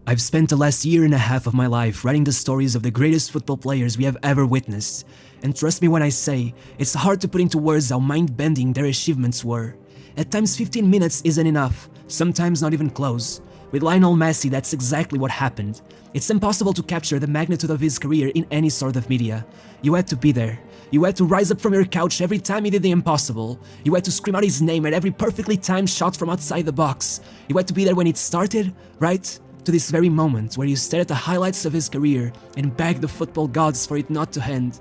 I've spent the last year and a half of my life writing the stories of the greatest football players we have ever witnessed, and trust me when I say, it's hard to put into words how mind-bending their achievements were. At times 15 minutes isn't enough, sometimes not even close. With Lionel Messi, that's exactly what happened. It's impossible to capture the magnitude of his career in any sort of media. You had to be there. You had to rise up from your couch every time he did the impossible. You had to scream out his name at every perfectly timed shot from outside the box. You had to be there when it started, right? To this very moment where you stare at the highlights of his career and beg the football gods for it not to end.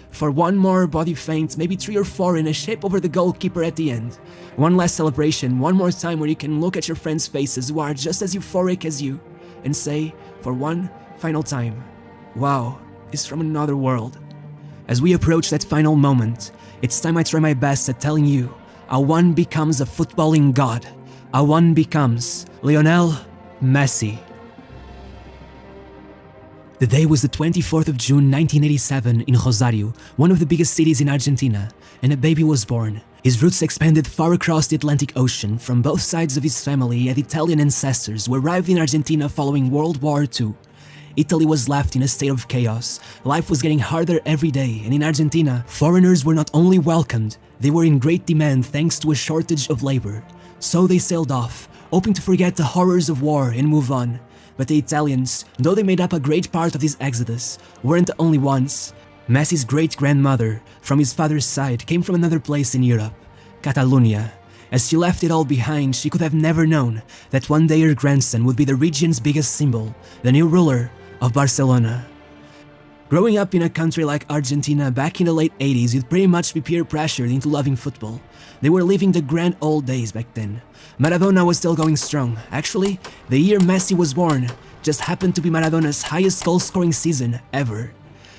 For one more body feint, maybe 3 or 4 in a shape over the goalkeeper at the end. One last celebration, one more time where you can look at your friends' faces who are just as euphoric as you and say, for one final time, wow, he's from another world. As we approach that final moment, it's time I try my best at telling you how one becomes a footballing god, how one becomes Lionel Messi. The day was the 24th of June 1987 in Rosario, one of the biggest cities in Argentina, and a baby was born. His roots expanded far across the Atlantic Ocean from both sides of his family and Italian ancestors who arrived in Argentina following World War II. Italy was left in a state of chaos. Life was getting harder every day, and in Argentina, foreigners were not only welcomed, they were in great demand thanks to a shortage of labor. So they sailed off, hoping to forget the horrors of war and move on. But the Italians, though they made up a great part of this exodus, weren't the only ones. Messi's great-grandmother, from his father's side, came from another place in Europe, Catalonia. As she left it all behind, she could have never known that one day her grandson would be the region's biggest symbol, the new ruler of Barcelona. Growing up in a country like Argentina back in the late 80s, you'd pretty much be peer-pressured into loving football. They were living the grand old days back then. Maradona was still going strong. Actually, the year Messi was born just happened to be Maradona's highest goal-scoring season ever.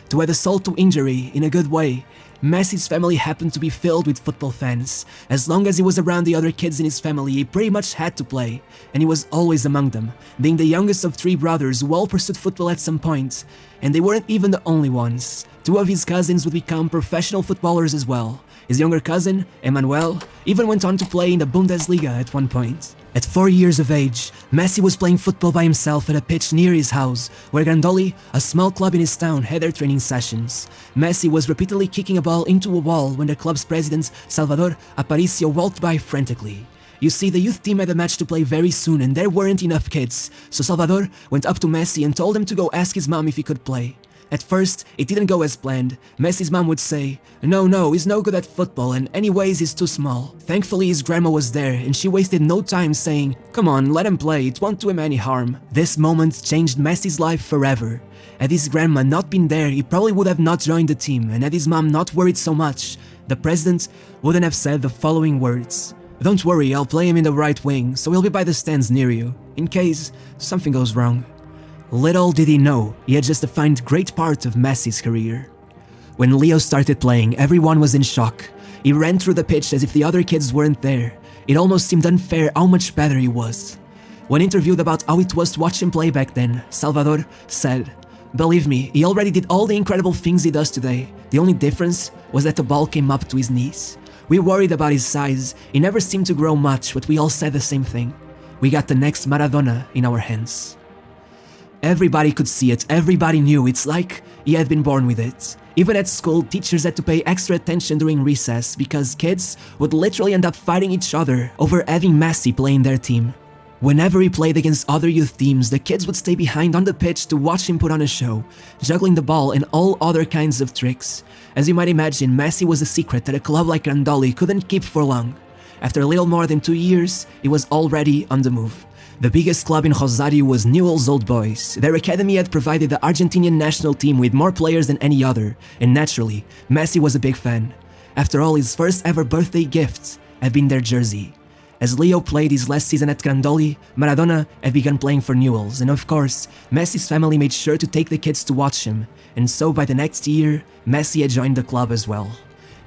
To add insult to injury, in a good way, Messi's family happened to be filled with football fans. As long as he was around the other kids in his family, he pretty much had to play, and he was always among them, being the youngest of 3 brothers who all pursued football at some point. And they weren't even the only ones. 2 of his cousins would become professional footballers as well. His younger cousin, Emmanuel, even went on to play in the Bundesliga at one point. At 4 years of age, Messi was playing football by himself at a pitch near his house, where Grandoli, a small club in his town, had their training sessions. Messi was repeatedly kicking a ball into a wall when the club's president, Salvador Aparicio, walked by frantically. You see, the youth team had a match to play very soon and there weren't enough kids, so Salvador went up to Messi and told him to go ask his mom if he could play. At first, it didn't go as planned. Messi's mom would say, no, he's no good at football and anyways he's too small. Thankfully his grandma was there and she wasted no time saying, come on, let him play, it won't do him any harm. This moment changed Messi's life forever. Had his grandma not been there, he probably would have not joined the team, and had his mom not worried so much, the president wouldn't have said the following words. Don't worry, I'll play him in the right wing, so he'll be by the stands near you, in case something goes wrong. Little did he know, he had just defined great part of Messi's career. When Leo started playing, everyone was in shock. He ran through the pitch as if the other kids weren't there. It almost seemed unfair how much better he was. When interviewed about how it was to watch him play back then, Salvador said, believe me, he already did all the incredible things he does today. The only difference was that the ball came up to his knees. We worried about his size, he never seemed to grow much, but we all said the same thing. We got the next Maradona in our hands. Everybody could see it, everybody knew, it's like he had been born with it. Even at school, teachers had to pay extra attention during recess because kids would literally end up fighting each other over having Messi play in their team. Whenever he played against other youth teams, the kids would stay behind on the pitch to watch him put on a show, juggling the ball and all other kinds of tricks. As you might imagine, Messi was a secret that a club like Grandoli couldn't keep for long. After a little more than 2 years, he was already on the move. The biggest club in Rosario was Newell's Old Boys. Their academy had provided the Argentinian national team with more players than any other, and naturally, Messi was a big fan. After all, his first ever birthday gift had been their jersey. As Leo played his last season at Grandoli, Maradona had begun playing for Newell's, and of course, Messi's family made sure to take the kids to watch him, and so by the next year, Messi had joined the club as well.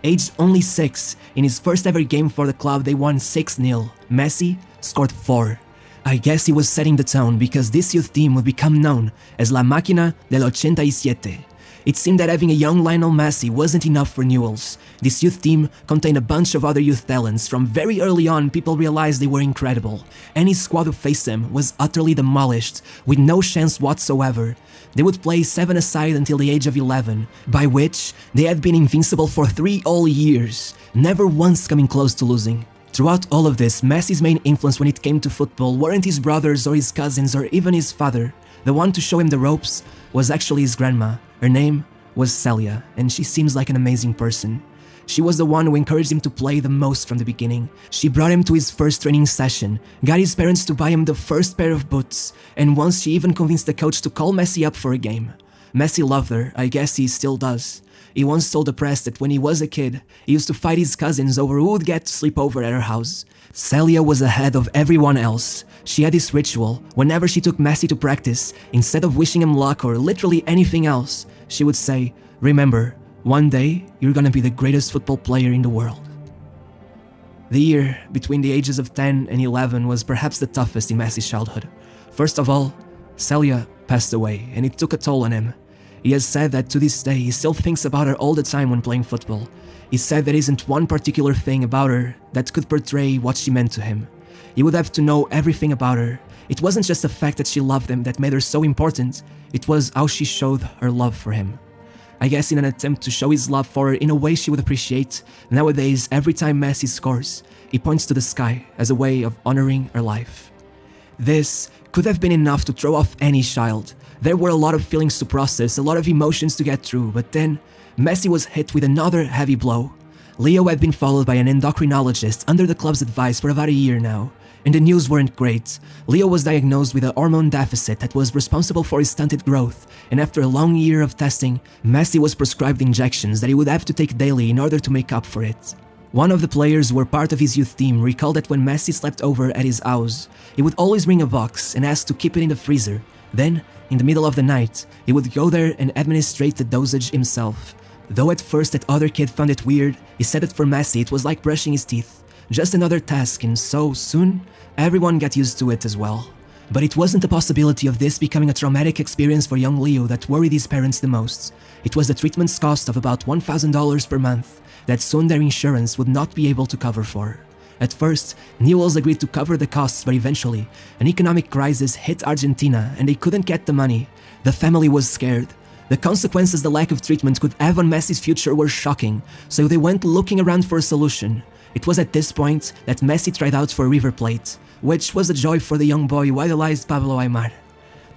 Aged only 6, in his first ever game for the club they won 6-0. Messi scored 4. I guess he was setting the tone because this youth team would become known as La Máquina del 87. It seemed that having a young Lionel Messi wasn't enough for Newell's. This youth team contained a bunch of other youth talents. From very early on, people realized they were incredible. Any squad who faced them was utterly demolished, with no chance whatsoever. They would play 7-a-side until the age of 11, by which they had been invincible for 3 whole years, never once coming close to losing. Throughout all of this, Messi's main influence when it came to football weren't his brothers or his cousins or even his father. The one to show him the ropes was actually his grandma. Her name was Celia, and she seems like an amazing person. She was the one who encouraged him to play the most from the beginning. She brought him to his first training session, got his parents to buy him the first pair of boots, and once she even convinced the coach to call Messi up for a game. Messi loved her, I guess he still does. He once told the press that when he was a kid, he used to fight his cousins over who would get to sleep over at her house. Celia was ahead of everyone else. She had this ritual. Whenever she took Messi to practice, instead of wishing him luck or literally anything else, she would say, "Remember, one day you're gonna be the greatest football player in the world." The year between the ages of 10 and 11 was perhaps the toughest in Messi's childhood. First of all, Celia passed away, and it took a toll on him. He has said that to this day he still thinks about her all the time when playing football. He said there isn't one particular thing about her that could portray what she meant to him. He would have to know everything about her. It wasn't just the fact that she loved him that made her so important, it was how she showed her love for him. I guess in an attempt to show his love for her in a way she would appreciate, nowadays every time Messi scores, he points to the sky as a way of honoring her life. This could have been enough to throw off any child. There were a lot of feelings to process, a lot of emotions to get through, but then Messi was hit with another heavy blow. Leo had been followed by an endocrinologist under the club's advice for about a year now, and the news weren't great. Leo was diagnosed with a hormone deficit that was responsible for his stunted growth, and after a long year of testing, Messi was prescribed injections that he would have to take daily in order to make up for it. One of the players who were part of his youth team recalled that when Messi slept over at his house, he would always bring a box and ask to keep it in the freezer. Then, in the middle of the night, he would go there and administrate the dosage himself. Though at first that other kid found it weird, he said that for Messi it was like brushing his teeth. Just another task, and so soon, everyone got used to it as well. But it wasn't the possibility of this becoming a traumatic experience for young Leo that worried his parents the most. It was the treatment's cost of about $1,000 per month that soon their insurance would not be able to cover for. At first, Newell's agreed to cover the costs, but eventually, an economic crisis hit Argentina and they couldn't get the money. The family was scared. The consequences the lack of treatment could have on Messi's future were shocking, so they went looking around for a solution. It was at this point that Messi tried out for River Plate, which was a joy for the young boy who idolized Pablo Aimar.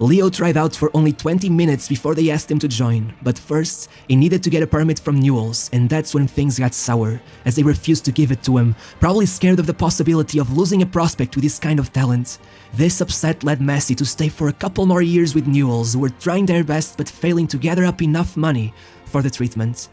Leo tried out for only 20 minutes before they asked him to join, but first, he needed to get a permit from Newell's, and that's when things got sour, as they refused to give it to him, probably scared of the possibility of losing a prospect with this kind of talent. This upset led Messi to stay for a couple more years with Newell's, who were trying their best but failing to gather up enough money for the treatment.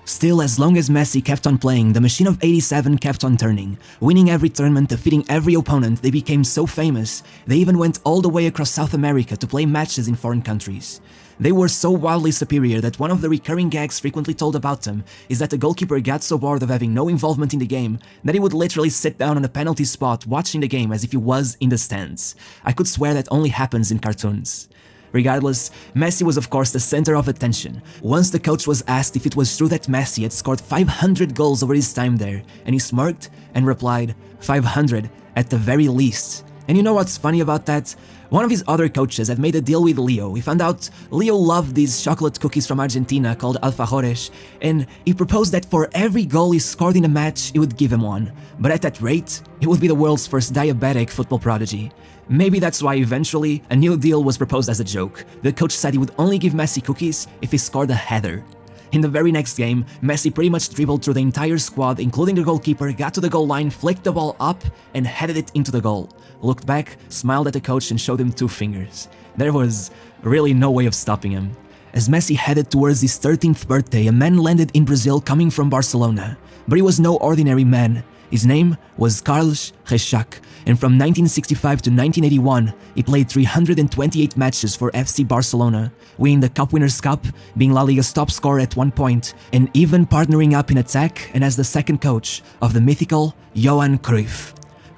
Still, as long as Messi kept on playing, the machine of 87 kept on turning. Winning every tournament, defeating every opponent, they became so famous, they even went all the way across South America to play matches in foreign countries. They were so wildly superior that one of the recurring gags frequently told about them is that the goalkeeper got so bored of having no involvement in the game that he would literally sit down on a penalty spot watching the game as if he was in the stands. I could swear that only happens in cartoons. Regardless, Messi was of course the center of attention. Once the coach was asked if it was true that Messi had scored 500 goals over his time there, and he smirked and replied, 500 at the very least. And you know what's funny about that? One of his other coaches had made a deal with Leo. We found out Leo loved these chocolate cookies from Argentina called alfajores, and he proposed that for every goal he scored in a match, he would give him one. But at that rate, he would be the world's first diabetic football prodigy. Maybe that's why eventually a new deal was proposed as a joke. The coach said he would only give Messi cookies if he scored a header. In the very next game, Messi pretty much dribbled through the entire squad, including the goalkeeper, got to the goal line, flicked the ball up, and headed it into the goal. Looked back, smiled at the coach, and showed him 2 fingers. There was really no way of stopping him. As Messi headed towards his 13th birthday, a man landed in Brazil coming from Barcelona. But he was no ordinary man. His name was Carlos Reixac, and from 1965 to 1981, he played 328 matches for FC Barcelona, winning the Cup Winners' Cup, being La Liga's top scorer at one point, and even partnering up in attack and as the second coach of the mythical Johan Cruyff.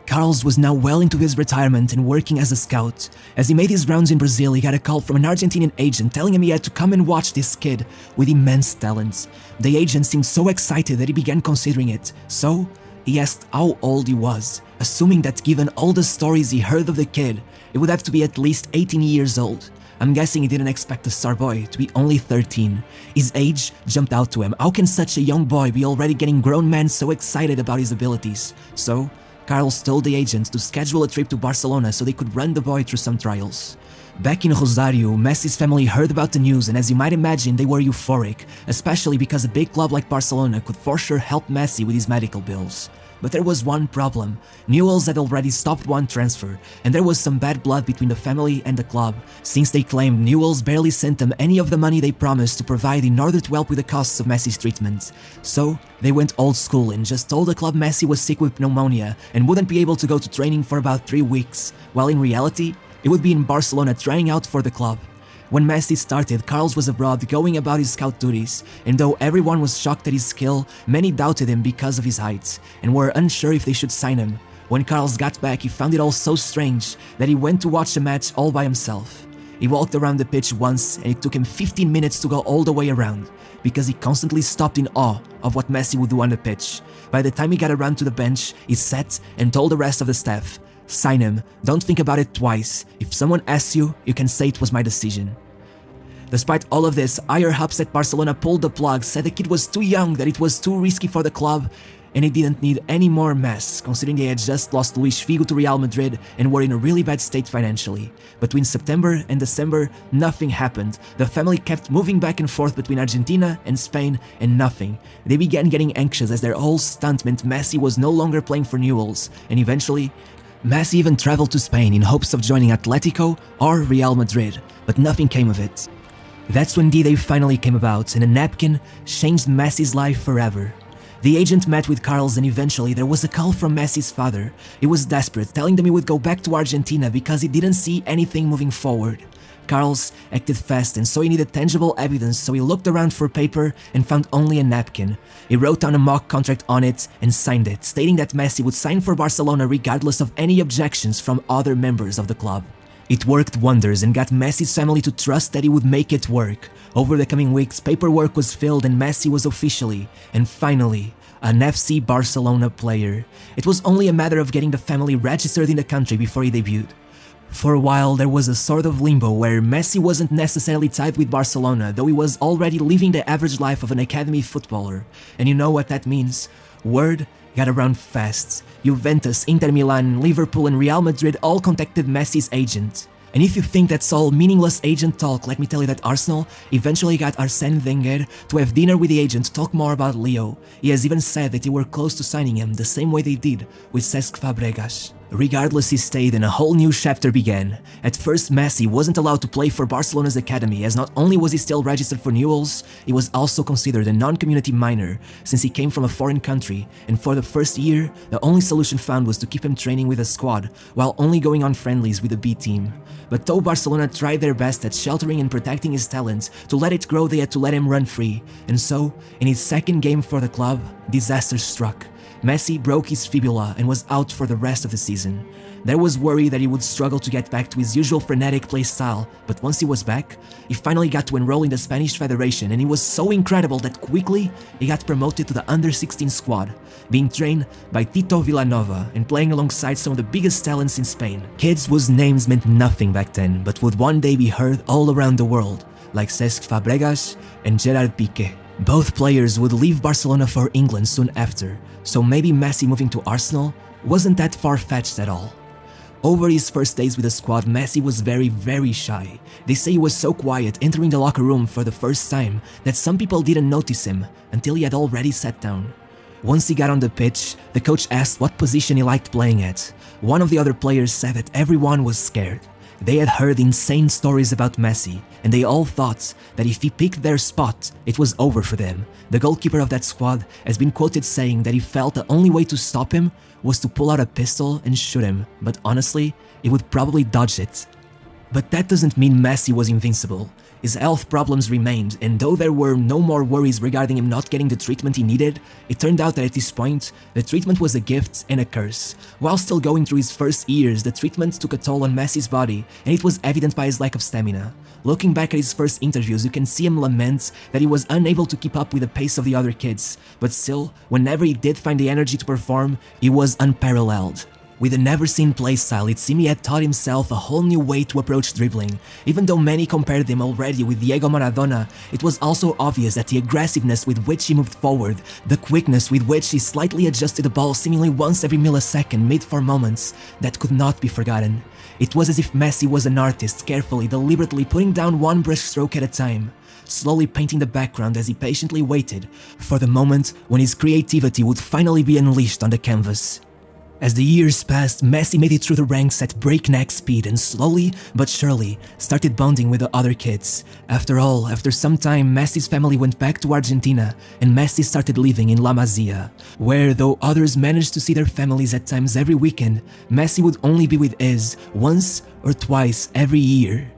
Carlos was now well into his retirement and working as a scout. As he made his rounds in Brazil, he got a call from an Argentinian agent telling him he had to come and watch this kid with immense talent. The agent seemed so excited that he began considering it, so he asked how old he was, assuming that given all the stories he heard of the kid, it would have to be at least 18 years old. I'm guessing he didn't expect the star boy to be only 13. His age jumped out to him. How can such a young boy be already getting grown men so excited about his abilities? So Carlos told the agent to schedule a trip to Barcelona so they could run the boy through some trials. Back in Rosario, Messi's family heard about the news, and as you might imagine, they were euphoric, especially because a big club like Barcelona could for sure help Messi with his medical bills. But there was one problem. Newell's had already stopped one transfer, and there was some bad blood between the family and the club, since they claimed Newell's barely sent them any of the money they promised to provide in order to help with the costs of Messi's treatment. So they went old school and just told the club Messi was sick with pneumonia and wouldn't be able to go to training for about 3 weeks, while in reality, he would be in Barcelona trying out for the club. When Messi started, Carlos was abroad going about his scout duties, and though everyone was shocked at his skill, many doubted him because of his height, and were unsure if they should sign him. When Carlos got back, he found it all so strange that he went to watch the match all by himself. He walked around the pitch once, and it took him 15 minutes to go all the way around, because he constantly stopped in awe of what Messi would do on the pitch. By the time he got around to the bench, he sat and told the rest of the staff, "Sign him, don't think about it twice. If someone asks you, you can say it was my decision." Despite all of this, higher ups at Barcelona pulled the plug, said the kid was too young, that it was too risky for the club, and he didn't need any more mess, considering they had just lost Luis Figo to Real Madrid and were in a really bad state financially. Between September and December, nothing happened. The family kept moving back and forth between Argentina and Spain, and nothing. They began getting anxious as their whole stunt meant Messi was no longer playing for Newell's, and eventually, Messi even traveled to Spain in hopes of joining Atletico or Real Madrid, but nothing came of it. That's when D-Day finally came about, and a napkin changed Messi's life forever. The agent met with Carlos, and eventually there was a call from Messi's father. He was desperate, telling them he would go back to Argentina because he didn't see anything moving forward. Carlos acted fast and so he needed tangible evidence, so he looked around for paper and found only a napkin. He wrote down a mock contract on it and signed it, stating that Messi would sign for Barcelona regardless of any objections from other members of the club. It worked wonders and got Messi's family to trust that he would make it work. Over the coming weeks, paperwork was filled and Messi was officially, and finally, an FC Barcelona player. It was only a matter of getting the family registered in the country before he debuted. For a while, there was a sort of limbo where Messi wasn't necessarily tied with Barcelona, though he was already living the average life of an academy footballer. And you know what that means? Word got around fast. Juventus, Inter Milan, Liverpool and Real Madrid all contacted Messi's agent. And if you think that's all meaningless agent talk, let me tell you that Arsenal eventually got Arsène Wenger to have dinner with the agent to talk more about Leo. He has even said that they were close to signing him the same way they did with Cesc Fabregas. Regardless, he stayed and a whole new chapter began. At first, Messi wasn't allowed to play for Barcelona's academy, as not only was he still registered for Newell's, he was also considered a non-community minor since he came from a foreign country, and for the first year, the only solution found was to keep him training with a squad while only going on friendlies with the B team. But though Barcelona tried their best at sheltering and protecting his talent, to let it grow they had to let him run free, and so, in his second game for the club, disaster struck. Messi broke his fibula and was out for the rest of the season. There was worry that he would struggle to get back to his usual frenetic play style, but once he was back, he finally got to enroll in the Spanish Federation, and he was so incredible that quickly he got promoted to the under-16 squad, being trained by Tito Villanova and playing alongside some of the biggest talents in Spain. Kids whose names meant nothing back then, but would one day be heard all around the world, like Cesc Fabregas and Gerard Piqué. Both players would leave Barcelona for England soon after, so maybe Messi moving to Arsenal wasn't that far-fetched at all. Over his first days with the squad, Messi was very shy. They say he was so quiet entering the locker room for the first time that some people didn't notice him until he had already sat down. Once he got on the pitch, the coach asked what position he liked playing at. One of the other players said that everyone was scared. They had heard insane stories about Messi, and they all thought that if he picked their spot, it was over for them. The goalkeeper of that squad has been quoted saying that he felt the only way to stop him was to pull out a pistol and shoot him, but honestly, he would probably dodge it. But that doesn't mean Messi was invincible. His health problems remained, and though there were no more worries regarding him not getting the treatment he needed, it turned out that at this point, the treatment was a gift and a curse. While still going through his first years, the treatment took a toll on Messi's body, and it was evident by his lack of stamina. Looking back at his first interviews, you can see him lament that he was unable to keep up with the pace of the other kids, but still, whenever he did find the energy to perform, he was unparalleled. With a never-seen playstyle, it seemed he had taught himself a whole new way to approach dribbling. Even though many compared him already with Diego Maradona, it was also obvious that the aggressiveness with which he moved forward, the quickness with which he slightly adjusted the ball seemingly once every millisecond made for moments that could not be forgotten. It was as if Messi was an artist, carefully, deliberately putting down one brushstroke at a time, slowly painting the background as he patiently waited for the moment when his creativity would finally be unleashed on the canvas. As the years passed, Messi made it through the ranks at breakneck speed and slowly but surely started bonding with the other kids. After all, after some time, Messi's family went back to Argentina and Messi started living in La Masia, where though others managed to see their families at times every weekend, Messi would only be with his once or twice every year.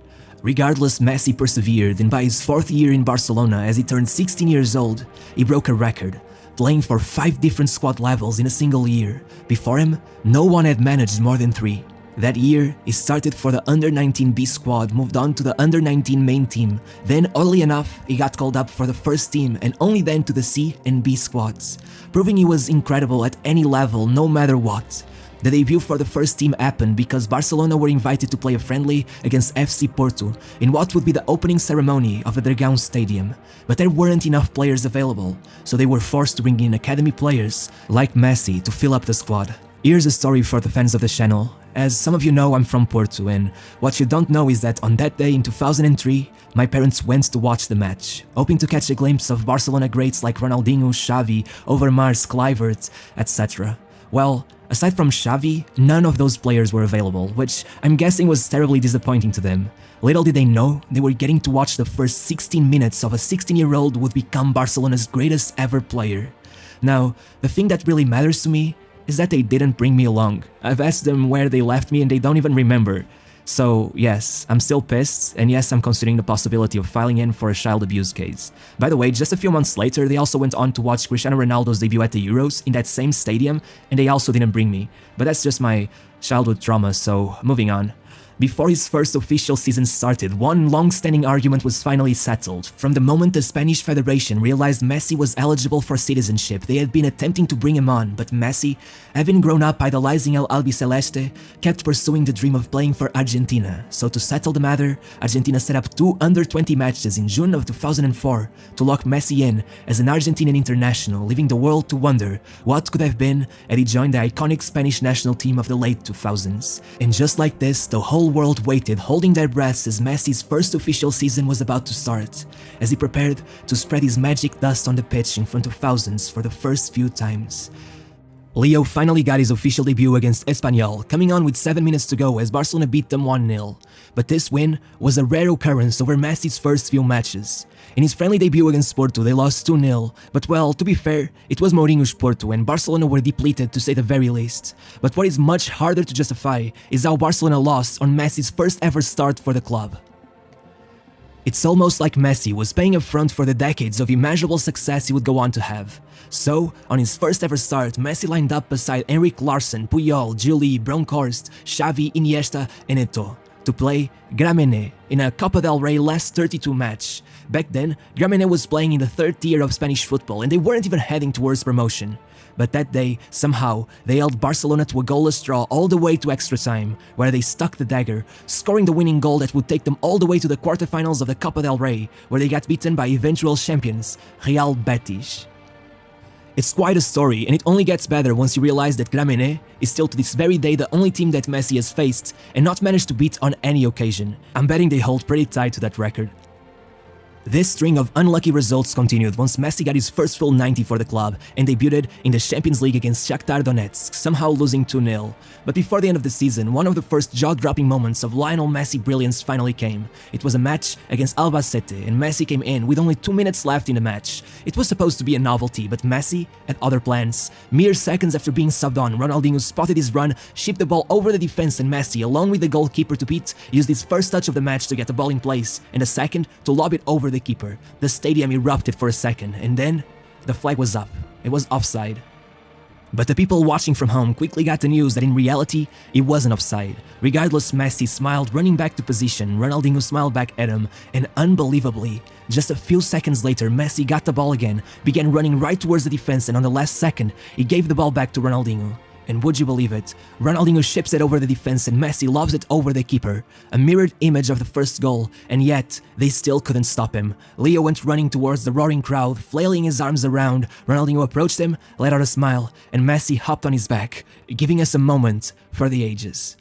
Regardless, Messi persevered, and by his fourth year in Barcelona, as he turned 16 years old, he broke a record, playing for 5 different squad levels in a single year. Before him, no one had managed more than 3. That year, he started for the Under-19 B squad, moved on to the Under-19 main team. Then, oddly enough, he got called up for the first team and only then to the C and B squads, proving he was incredible at any level, no matter what. The debut for the first team happened because Barcelona were invited to play a friendly against FC Porto in what would be the opening ceremony of the Dragão Stadium, but there weren't enough players available, so they were forced to bring in academy players like Messi to fill up the squad. Here's a story for the fans of the channel. As some of you know, I'm from Porto, and what you don't know is that on that day in 2003, my parents went to watch the match, hoping to catch a glimpse of Barcelona greats like Ronaldinho, Xavi, Overmars, Kluivert, etc. Well, aside from Xavi, none of those players were available, which I'm guessing was terribly disappointing to them. Little did they know, they were getting to watch the first 16 minutes of a 16-year-old who would become Barcelona's greatest ever player. Now, the thing that really matters to me is that they didn't bring me along. I've asked them where they left me and they don't even remember. So yes, I'm still pissed, and yes, I'm considering the possibility of filing in for a child abuse case. By the way, just a few months later, they also went on to watch Cristiano Ronaldo's debut at the Euros in that same stadium, and they also didn't bring me. But that's just my childhood trauma, so moving on. Before his first official season started, one long-standing argument was finally settled. From the moment the Spanish Federation realized Messi was eligible for citizenship, they had been attempting to bring him on, but Messi, having grown up idolizing El Albiceleste, kept pursuing the dream of playing for Argentina. So to settle the matter, Argentina set up 2 under-20 matches in June of 2004 to lock Messi in as an Argentinian international, leaving the world to wonder what could have been had he joined the iconic Spanish national team of the late 2000s. And just like this, the whole world waited, holding their breaths as Messi's first official season was about to start, as he prepared to spread his magic dust on the pitch in front of thousands for the first few times. Leo finally got his official debut against Espanyol, coming on with 7 minutes to go as Barcelona beat them 1-0. But this win was a rare occurrence over Messi's first few matches. In his friendly debut against Porto, they lost 2-0, but well, to be fair, it was Mourinho's Porto and Barcelona were depleted to say the very least. But what is much harder to justify is how Barcelona lost on Messi's first ever start for the club. It's almost like Messi was paying a front for the decades of immeasurable success he would go on to have. So, on his first ever start, Messi lined up beside Henrik Larsson, Puyol, Gilly, Bronkhorst, Xavi, Iniesta and Eto'o to play Gramenet in a Copa del Rey last 32 match. Back then, Gramenet was playing in the 3rd tier of Spanish football and they weren't even heading towards promotion. But that day, somehow, they held Barcelona to a goalless draw all the way to extra time, where they stuck the dagger, scoring the winning goal that would take them all the way to the quarterfinals of the Copa del Rey, where they got beaten by eventual champions, Real Betis. It's quite a story, and it only gets better once you realize that Gramenet is still to this very day the only team that Messi has faced and not managed to beat on any occasion. I'm betting they hold pretty tight to that record. This string of unlucky results continued once Messi got his first full 90 for the club and debuted in the Champions League against Shakhtar Donetsk, somehow losing 2-0. But before the end of the season, one of the first jaw-dropping moments of Lionel Messi brilliance finally came. It was a match against Albacete, and Messi came in with only 2 minutes left in the match. It was supposed to be a novelty, but Messi had other plans. Mere seconds after being subbed on, Ronaldinho spotted his run, shipped the ball over the defense, and Messi, along with the goalkeeper to beat, used his first touch of the match to get the ball in place, and a second to lob it over the keeper. The stadium erupted for a second, and then the flag was up. It was offside. But the people watching from home quickly got the news that in reality, it wasn't offside. Regardless, Messi smiled, running back to position. Ronaldinho smiled back at him, and unbelievably, just a few seconds later, Messi got the ball again, began running right towards the defense, and on the last second, he gave the ball back to Ronaldinho. And would you believe it? Ronaldinho ships it over the defense and Messi lobs it over the keeper. A mirrored image of the first goal, and yet, they still couldn't stop him. Leo went running towards the roaring crowd, flailing his arms around. Ronaldinho approached him, let out a smile, and Messi hopped on his back, giving us a moment for the ages.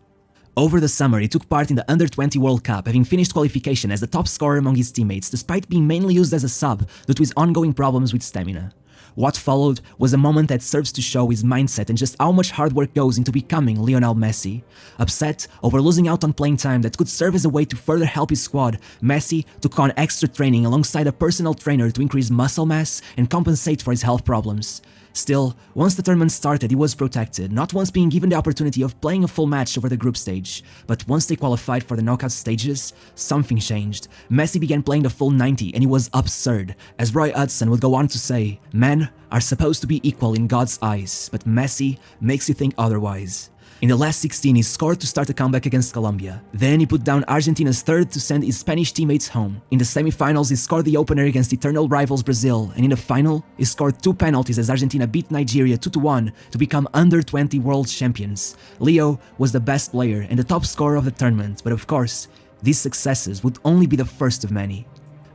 Over the summer, he took part in the Under-20 World Cup, having finished qualification as the top scorer among his teammates, despite being mainly used as a sub due to his ongoing problems with stamina. What followed was a moment that serves to show his mindset and just how much hard work goes into becoming Lionel Messi. Upset over losing out on playing time that could serve as a way to further help his squad, Messi took on extra training alongside a personal trainer to increase muscle mass and compensate for his health problems. Still, once the tournament started, he was protected, not once being given the opportunity of playing a full match over the group stage. But once they qualified for the knockout stages, something changed. Messi began playing the full 90 and it was absurd. As Roy Hodgson would go on to say, "Men are supposed to be equal in God's eyes, but Messi makes you think otherwise." In the last 16, he scored to start a comeback against Colombia. Then he put down Argentina's third to send his Spanish teammates home. In the semifinals, he scored the opener against eternal rivals Brazil, and in the final, he scored 2 penalties as Argentina beat Nigeria 2-1 to become Under-20 world champions. Leo was the best player and the top scorer of the tournament, but of course, these successes would only be the first of many.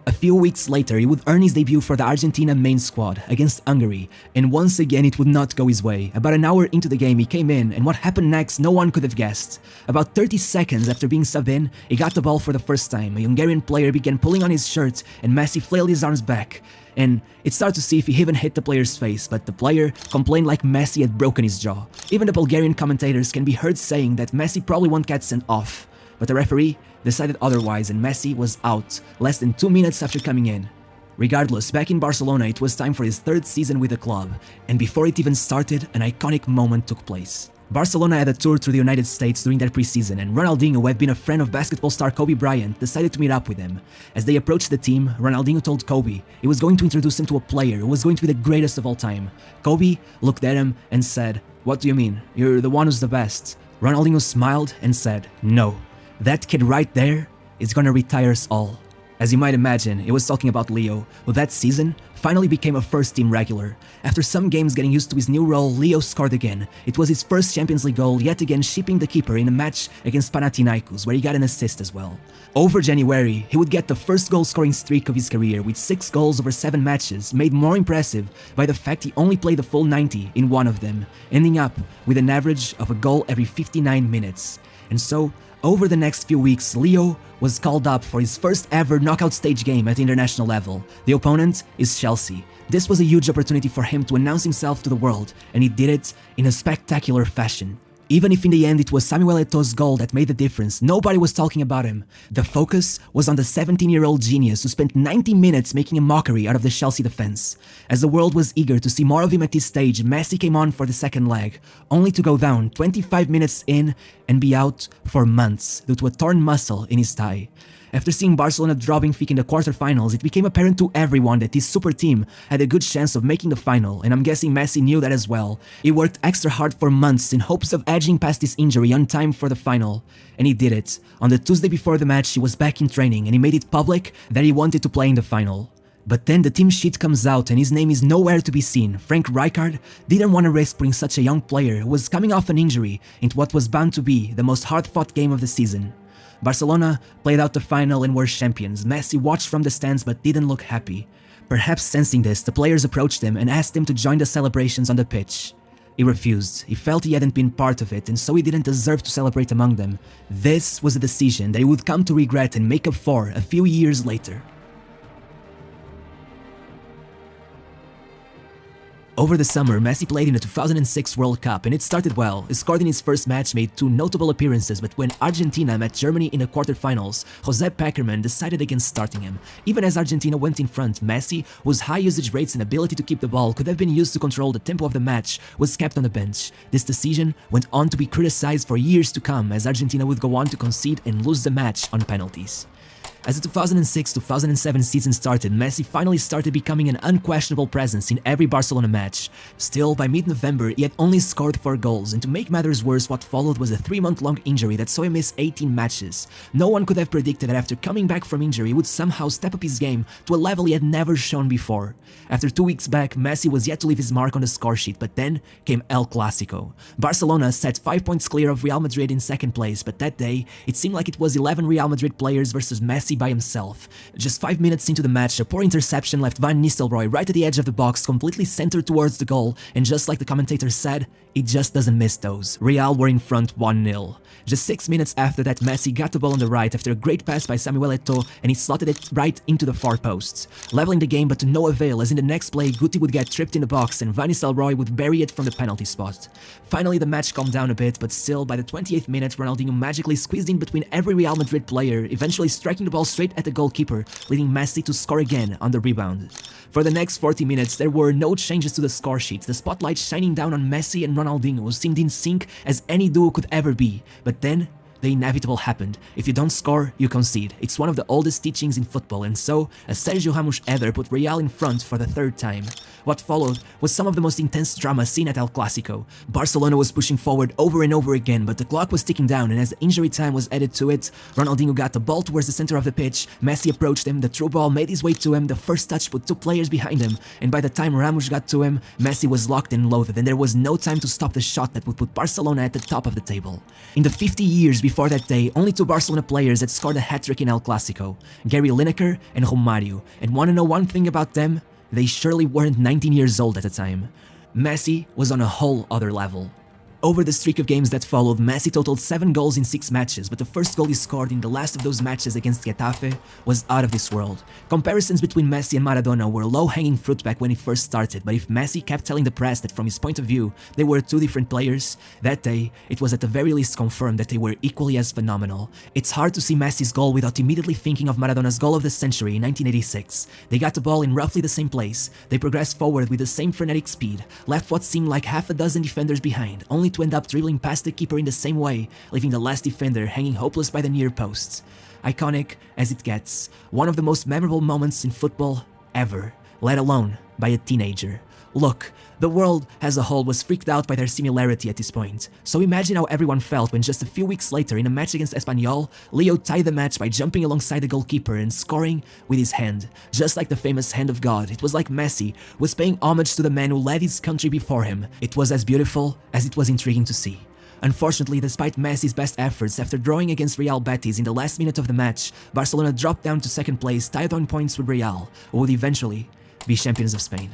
A few weeks later, he would earn his debut for the Argentina main squad against Hungary, and once again it would not go his way. About an hour into the game, he came in, and what happened next no one could have guessed. About 30 seconds after being subbed in, he got the ball for the first time. A Hungarian player began pulling on his shirt, and Messi flailed his arms back. And it started to see if he even hit the player's face, but the player complained like Messi had broken his jaw. Even the Bulgarian commentators can be heard saying that Messi probably won't get sent off. But the referee decided otherwise, and Messi was out less than 2 minutes after coming in. Regardless, back in Barcelona, it was time for his 3rd season with the club, and before it even started, an iconic moment took place. Barcelona had a tour through the United States during their preseason, and Ronaldinho, who had been a friend of basketball star Kobe Bryant, decided to meet up with him. As they approached the team, Ronaldinho told Kobe he was going to introduce him to a player who was going to be the greatest of all time. Kobe looked at him and said, "What do you mean? You're the one who's the best." Ronaldinho smiled and said, "No. That kid right there is gonna retire us all." As you might imagine, he was talking about Leo, who that season finally became a first-team regular. After some games getting used to his new role, Leo scored again. It was his first Champions League goal, yet again shipping the keeper in a match against Panathinaikos, where he got an assist as well. Over January, he would get the first goal-scoring streak of his career, with 6 goals over 7 matches, made more impressive by the fact he only played the full 90 in one of them, ending up with an average of a goal every 59 minutes. And so, over the next few weeks, Leo was called up for his first ever knockout stage game at the international level. The opponent is Chelsea. This was a huge opportunity for him to announce himself to the world, and he did it in a spectacular fashion. Even if in the end it was Samuel Eto'o's goal that made the difference, nobody was talking about him. The focus was on the 17-year-old genius who spent 90 minutes making a mockery out of the Chelsea defense. As the world was eager to see more of him at this stage, Messi came on for the second leg, only to go down 25 minutes in and be out for months due to a torn muscle in his thigh. After seeing Barcelona drop Benfica in the quarterfinals, it became apparent to everyone that this super team had a good chance of making the final, and I'm guessing Messi knew that as well. He worked extra hard for months in hopes of edging past this injury on time for the final, and he did it. On the Tuesday before the match, he was back in training, and he made it public that he wanted to play in the final. But then the team sheet comes out and his name is nowhere to be seen. Frank Rijkaard didn't want to risk putting such a young player who was coming off an injury into what was bound to be the most hard-fought game of the season. Barcelona played out the final and were champions. Messi watched from the stands but didn't look happy. Perhaps sensing this, the players approached him and asked him to join the celebrations on the pitch. He refused. He felt he hadn't been part of it, and so he didn't deserve to celebrate among them. This was a decision that he would come to regret and make up for a few years later. Over the summer, Messi played in the 2006 World Cup and it started well. He scored in his first match, made 2 notable appearances, but when Argentina met Germany in the quarterfinals, Josep Pekerman decided against starting him. Even as Argentina went in front, Messi, whose high usage rates and ability to keep the ball could have been used to control the tempo of the match, was kept on the bench. This decision went on to be criticized for years to come as Argentina would go on to concede and lose the match on penalties. As the 2006-2007 season started, Messi finally started becoming an unquestionable presence in every Barcelona match. Still, by mid-November, he had only scored 4 goals, and to make matters worse, what followed was a 3-month-long injury that saw him miss 18 matches. No one could have predicted that after coming back from injury, he would somehow step up his game to a level he had never shown before. After 2 weeks back, Messi was yet to leave his mark on the score sheet, but then came El Clásico. Barcelona sat 5 points clear of Real Madrid in second place, but that day, it seemed like it was 11 Real Madrid players versus Messi by himself. Just 5 minutes into the match, a poor interception left Van Nistelrooy right at the edge of the box, completely centered towards the goal, and just like the commentator said, he just doesn't miss those. Real were in front 1-0. Just 6 minutes after that, Messi got the ball on the right after a great pass by Samuel Eto'o, and he slotted it right into the far posts, leveling the game but to no avail, as in the next play Guti would get tripped in the box and Van Nistelrooy would bury it from the penalty spot. Finally, the match calmed down a bit, but still, by the 28th minute, Ronaldinho magically squeezed in between every Real Madrid player, eventually striking the ball straight at the goalkeeper, leading Messi to score again on the rebound. For the next 40 minutes, there were no changes to the score sheet, the spotlight shining down on Messi and Ronaldinho, who seemed in sync as any duo could ever be. But then, the inevitable happened. If you don't score, you concede. It's one of the oldest teachings in football, and so, a Sergio Ramos header put Real in front for the 3rd time. What followed was some of the most intense drama seen at El Clásico. Barcelona was pushing forward over and over again, but the clock was ticking down, and as the injury time was added to it, Ronaldinho got the ball towards the center of the pitch, Messi approached him, the through ball made his way to him, the first touch put 2 players behind him, and by the time Ramos got to him, Messi was locked and loaded, and there was no time to stop the shot that would put Barcelona at the top of the table. In the 50 years before that day, only 2 Barcelona players had scored a hat-trick in El Clásico, Gary Lineker and Rosario, and wanna know one thing about them? They surely weren't 19 years old at the time. Messi was on a whole other level. Over the streak of games that followed, Messi totaled 7 goals in 6 matches, but the first goal he scored in the last of those matches against Getafe was out of this world. Comparisons between Messi and Maradona were low-hanging fruit back when he first started, but if Messi kept telling the press that from his point of view, they were 2 different players, that day, it was at the very least confirmed that they were equally as phenomenal. It's hard to see Messi's goal without immediately thinking of Maradona's goal of the century in 1986. They got the ball in roughly the same place, they progressed forward with the same frenetic speed, left what seemed like half a dozen defenders behind, only to end up dribbling past the keeper in the same way, leaving the last defender hanging hopeless by the near posts. Iconic as it gets, one of the most memorable moments in football ever, let alone by a teenager. Look, the world as a whole was freaked out by their similarity at this point, so imagine how everyone felt when just a few weeks later in a match against Espanyol, Leo tied the match by jumping alongside the goalkeeper and scoring with his hand. Just like the famous hand of God, it was like Messi was paying homage to the man who led his country before him. It was as beautiful as it was intriguing to see. Unfortunately, despite Messi's best efforts after drawing against Real Betis in the last minute of the match, Barcelona dropped down to 2nd place, tied on points with Real, who would eventually be champions of Spain.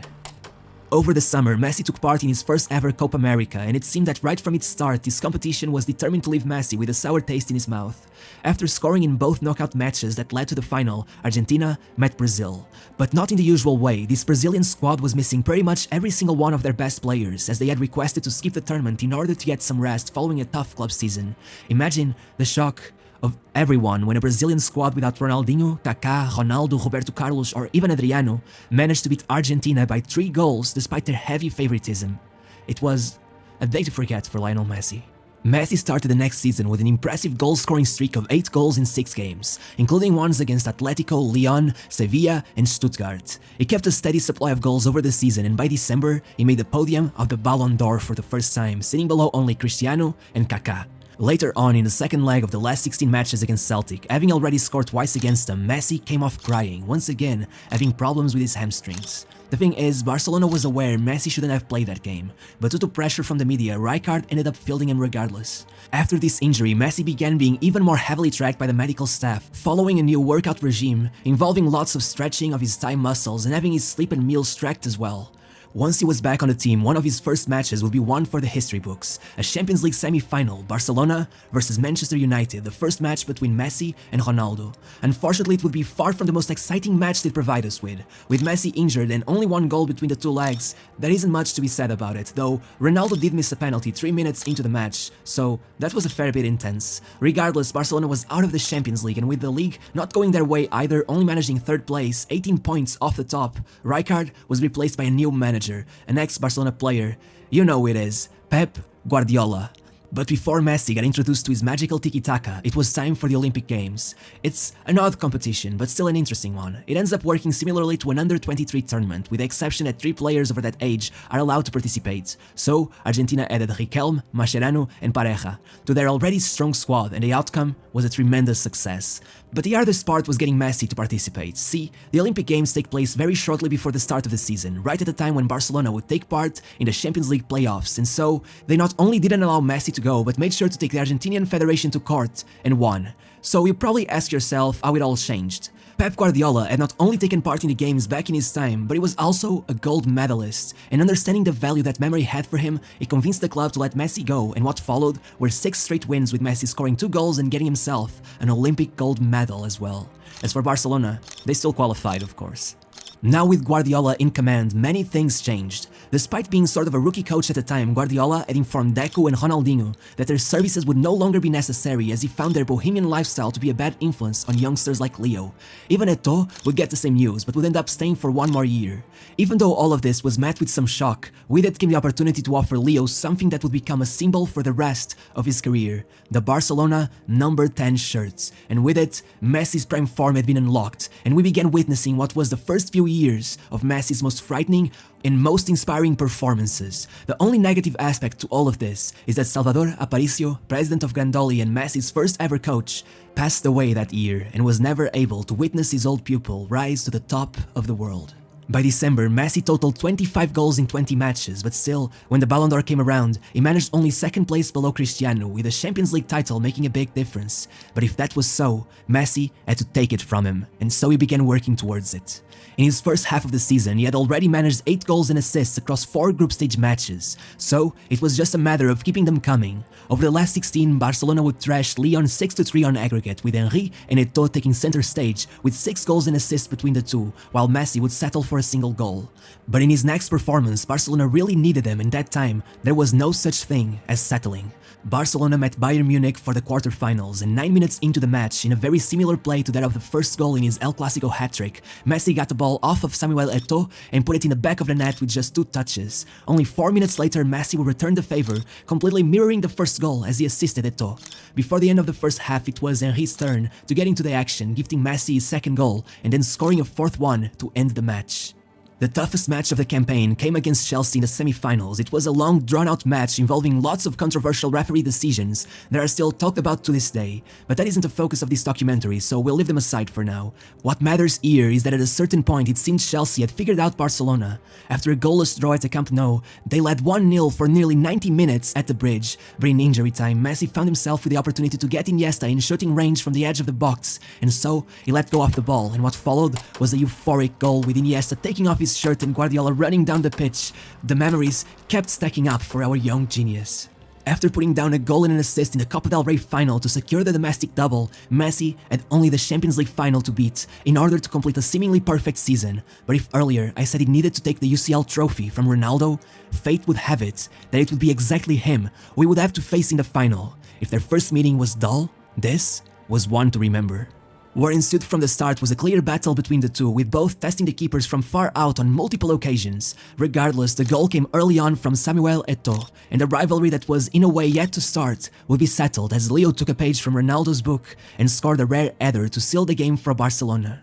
Over the summer, Messi took part in his first ever Copa America, and it seemed that right from its start, this competition was determined to leave Messi with a sour taste in his mouth. After scoring in both knockout matches that led to the final, Argentina met Brazil. But not in the usual way, this Brazilian squad was missing pretty much every single one of their best players, as they had requested to skip the tournament in order to get some rest following a tough club season. Imagine the shock of everyone when a Brazilian squad without Ronaldinho, Kaká, Ronaldo, Roberto Carlos or even Adriano managed to beat Argentina by 3 goals despite their heavy favoritism. It was a day to forget for Lionel Messi. Messi started the next season with an impressive goal-scoring streak of 8 goals in 6 games, including ones against Atletico, Lyon, Sevilla and Stuttgart. He kept a steady supply of goals over the season, and by December, he made the podium of the Ballon d'Or for the first time, sitting below only Cristiano and Kaká. Later on in the second leg of the last 16 matches against Celtic, having already scored twice against them, Messi came off crying, once again having problems with his hamstrings. The thing is, Barcelona was aware Messi shouldn't have played that game, but due to pressure from the media, Rijkaard ended up fielding him regardless. After this injury, Messi began being even more heavily tracked by the medical staff, following a new workout regime involving lots of stretching of his thigh muscles and having his sleep and meals tracked as well. Once he was back on the team, one of his first matches would be one for the history books, a Champions League semi-final, Barcelona versus Manchester United, the first match between Messi and Ronaldo. Unfortunately, it would be far from the most exciting match they'd provide us with. With Messi injured and only one goal between the two legs, there isn't much to be said about it, though Ronaldo did miss a penalty 3 minutes into the match, so that was a fair bit intense. Regardless, Barcelona was out of the Champions League, and with the league not going their way either, only managing 3rd place, 18 points off the top, Rijkaard was replaced by a new manager, an ex-Barcelona player. You know who it is, Pep Guardiola. But before Messi got introduced to his magical tiki-taka, it was time for the Olympic Games. It's an odd competition, but still an interesting one. It ends up working similarly to an under-23 tournament, with the exception that 3 players over that age are allowed to participate. So, Argentina added Riquelme, Mascherano and Pareja to their already strong squad, and the outcome was a tremendous success. But the hardest part was getting Messi to participate. See, the Olympic Games take place very shortly before the start of the season, right at the time when Barcelona would take part in the Champions League playoffs, and so they not only didn't allow Messi to go, but made sure to take the Argentinian Federation to court and won. So you probably ask yourself how it all changed. Pep Guardiola had not only taken part in the games back in his time, but he was also a gold medalist, and understanding the value that memory had for him, he convinced the club to let Messi go, and what followed were 6 straight wins, with Messi scoring 2 goals and getting himself an Olympic gold medal as well. As for Barcelona, they still qualified, of course. Now with Guardiola in command, many things changed. Despite being sort of a rookie coach at the time, Guardiola had informed Deco and Ronaldinho that their services would no longer be necessary, as he found their bohemian lifestyle to be a bad influence on youngsters like Leo. Even Eto'o would get the same news, but would end up staying for 1 more year. Even though all of this was met with some shock, with it came the opportunity to offer Leo something that would become a symbol for the rest of his career, the Barcelona number 10 shirts. And with it, Messi's prime form had been unlocked, and we began witnessing what was the first few years of Messi's most frightening and most inspiring performances. The only negative aspect to all of this is that Salvador Aparicio, president of Grandoli and Messi's first ever coach, passed away that year and was never able to witness his old pupil rise to the top of the world. By December, Messi totaled 25 goals in 20 matches, but still, when the Ballon d'Or came around, he managed only 2nd place below Cristiano, with the Champions League title making a big difference. But if that was so, Messi had to take it from him, and so he began working towards it. In his first half of the season, he had already managed 8 goals and assists across 4 group stage matches, so it was just a matter of keeping them coming. Over the last 16, Barcelona would thrash Lyon 6-3 on aggregate, with Henry and Eto'o taking center stage with 6 goals and assists between the two, while Messi would settle for a single goal. But in his next performance, Barcelona really needed him, and that time, there was no such thing as settling. Barcelona met Bayern Munich for the quarterfinals, and 9 minutes into the match, in a very similar play to that of the first goal in his El Clasico hat-trick, Messi got the ball off of Samuel Eto'o and put it in the back of the net with just 2 touches. Only 4 minutes later, Messi would return the favor, completely mirroring the first goal as he assisted Eto'o. Before the end of the first half, it was Henry's turn to get into the action, gifting Messi his 2nd goal and then scoring a 4th one to end the match. The toughest match of the campaign came against Chelsea in the semi-finals. It was a long, drawn-out match involving lots of controversial referee decisions that are still talked about to this day, but that isn't the focus of this documentary, so we'll leave them aside for now. What matters here is that at a certain point it seemed Chelsea had figured out Barcelona. After a goalless draw at the Camp Nou, they led 1-0 for nearly 90 minutes at the bridge, but in injury time, Messi found himself with the opportunity to get Iniesta in shooting range from the edge of the box, and so he let go of the ball, and what followed was a euphoric goal with Iniesta taking off his shirt and Guardiola running down the pitch. The memories kept stacking up for our young genius. After putting down a goal and an assist in the Copa del Rey final to secure the domestic double, Messi had only the Champions League final to beat in order to complete a seemingly perfect season. But if earlier I said he needed to take the UCL trophy from Ronaldo, fate would have it that it would be exactly him we would have to face in the final. If their first meeting was dull, this was one to remember. What ensued from the start was a clear battle between the two, with both testing the keepers from far out on multiple occasions. Regardless, the goal came early on from Samuel Eto'o, and the rivalry that was in a way yet to start would be settled as Leo took a page from Ronaldo's book and scored a rare header to seal the game for Barcelona.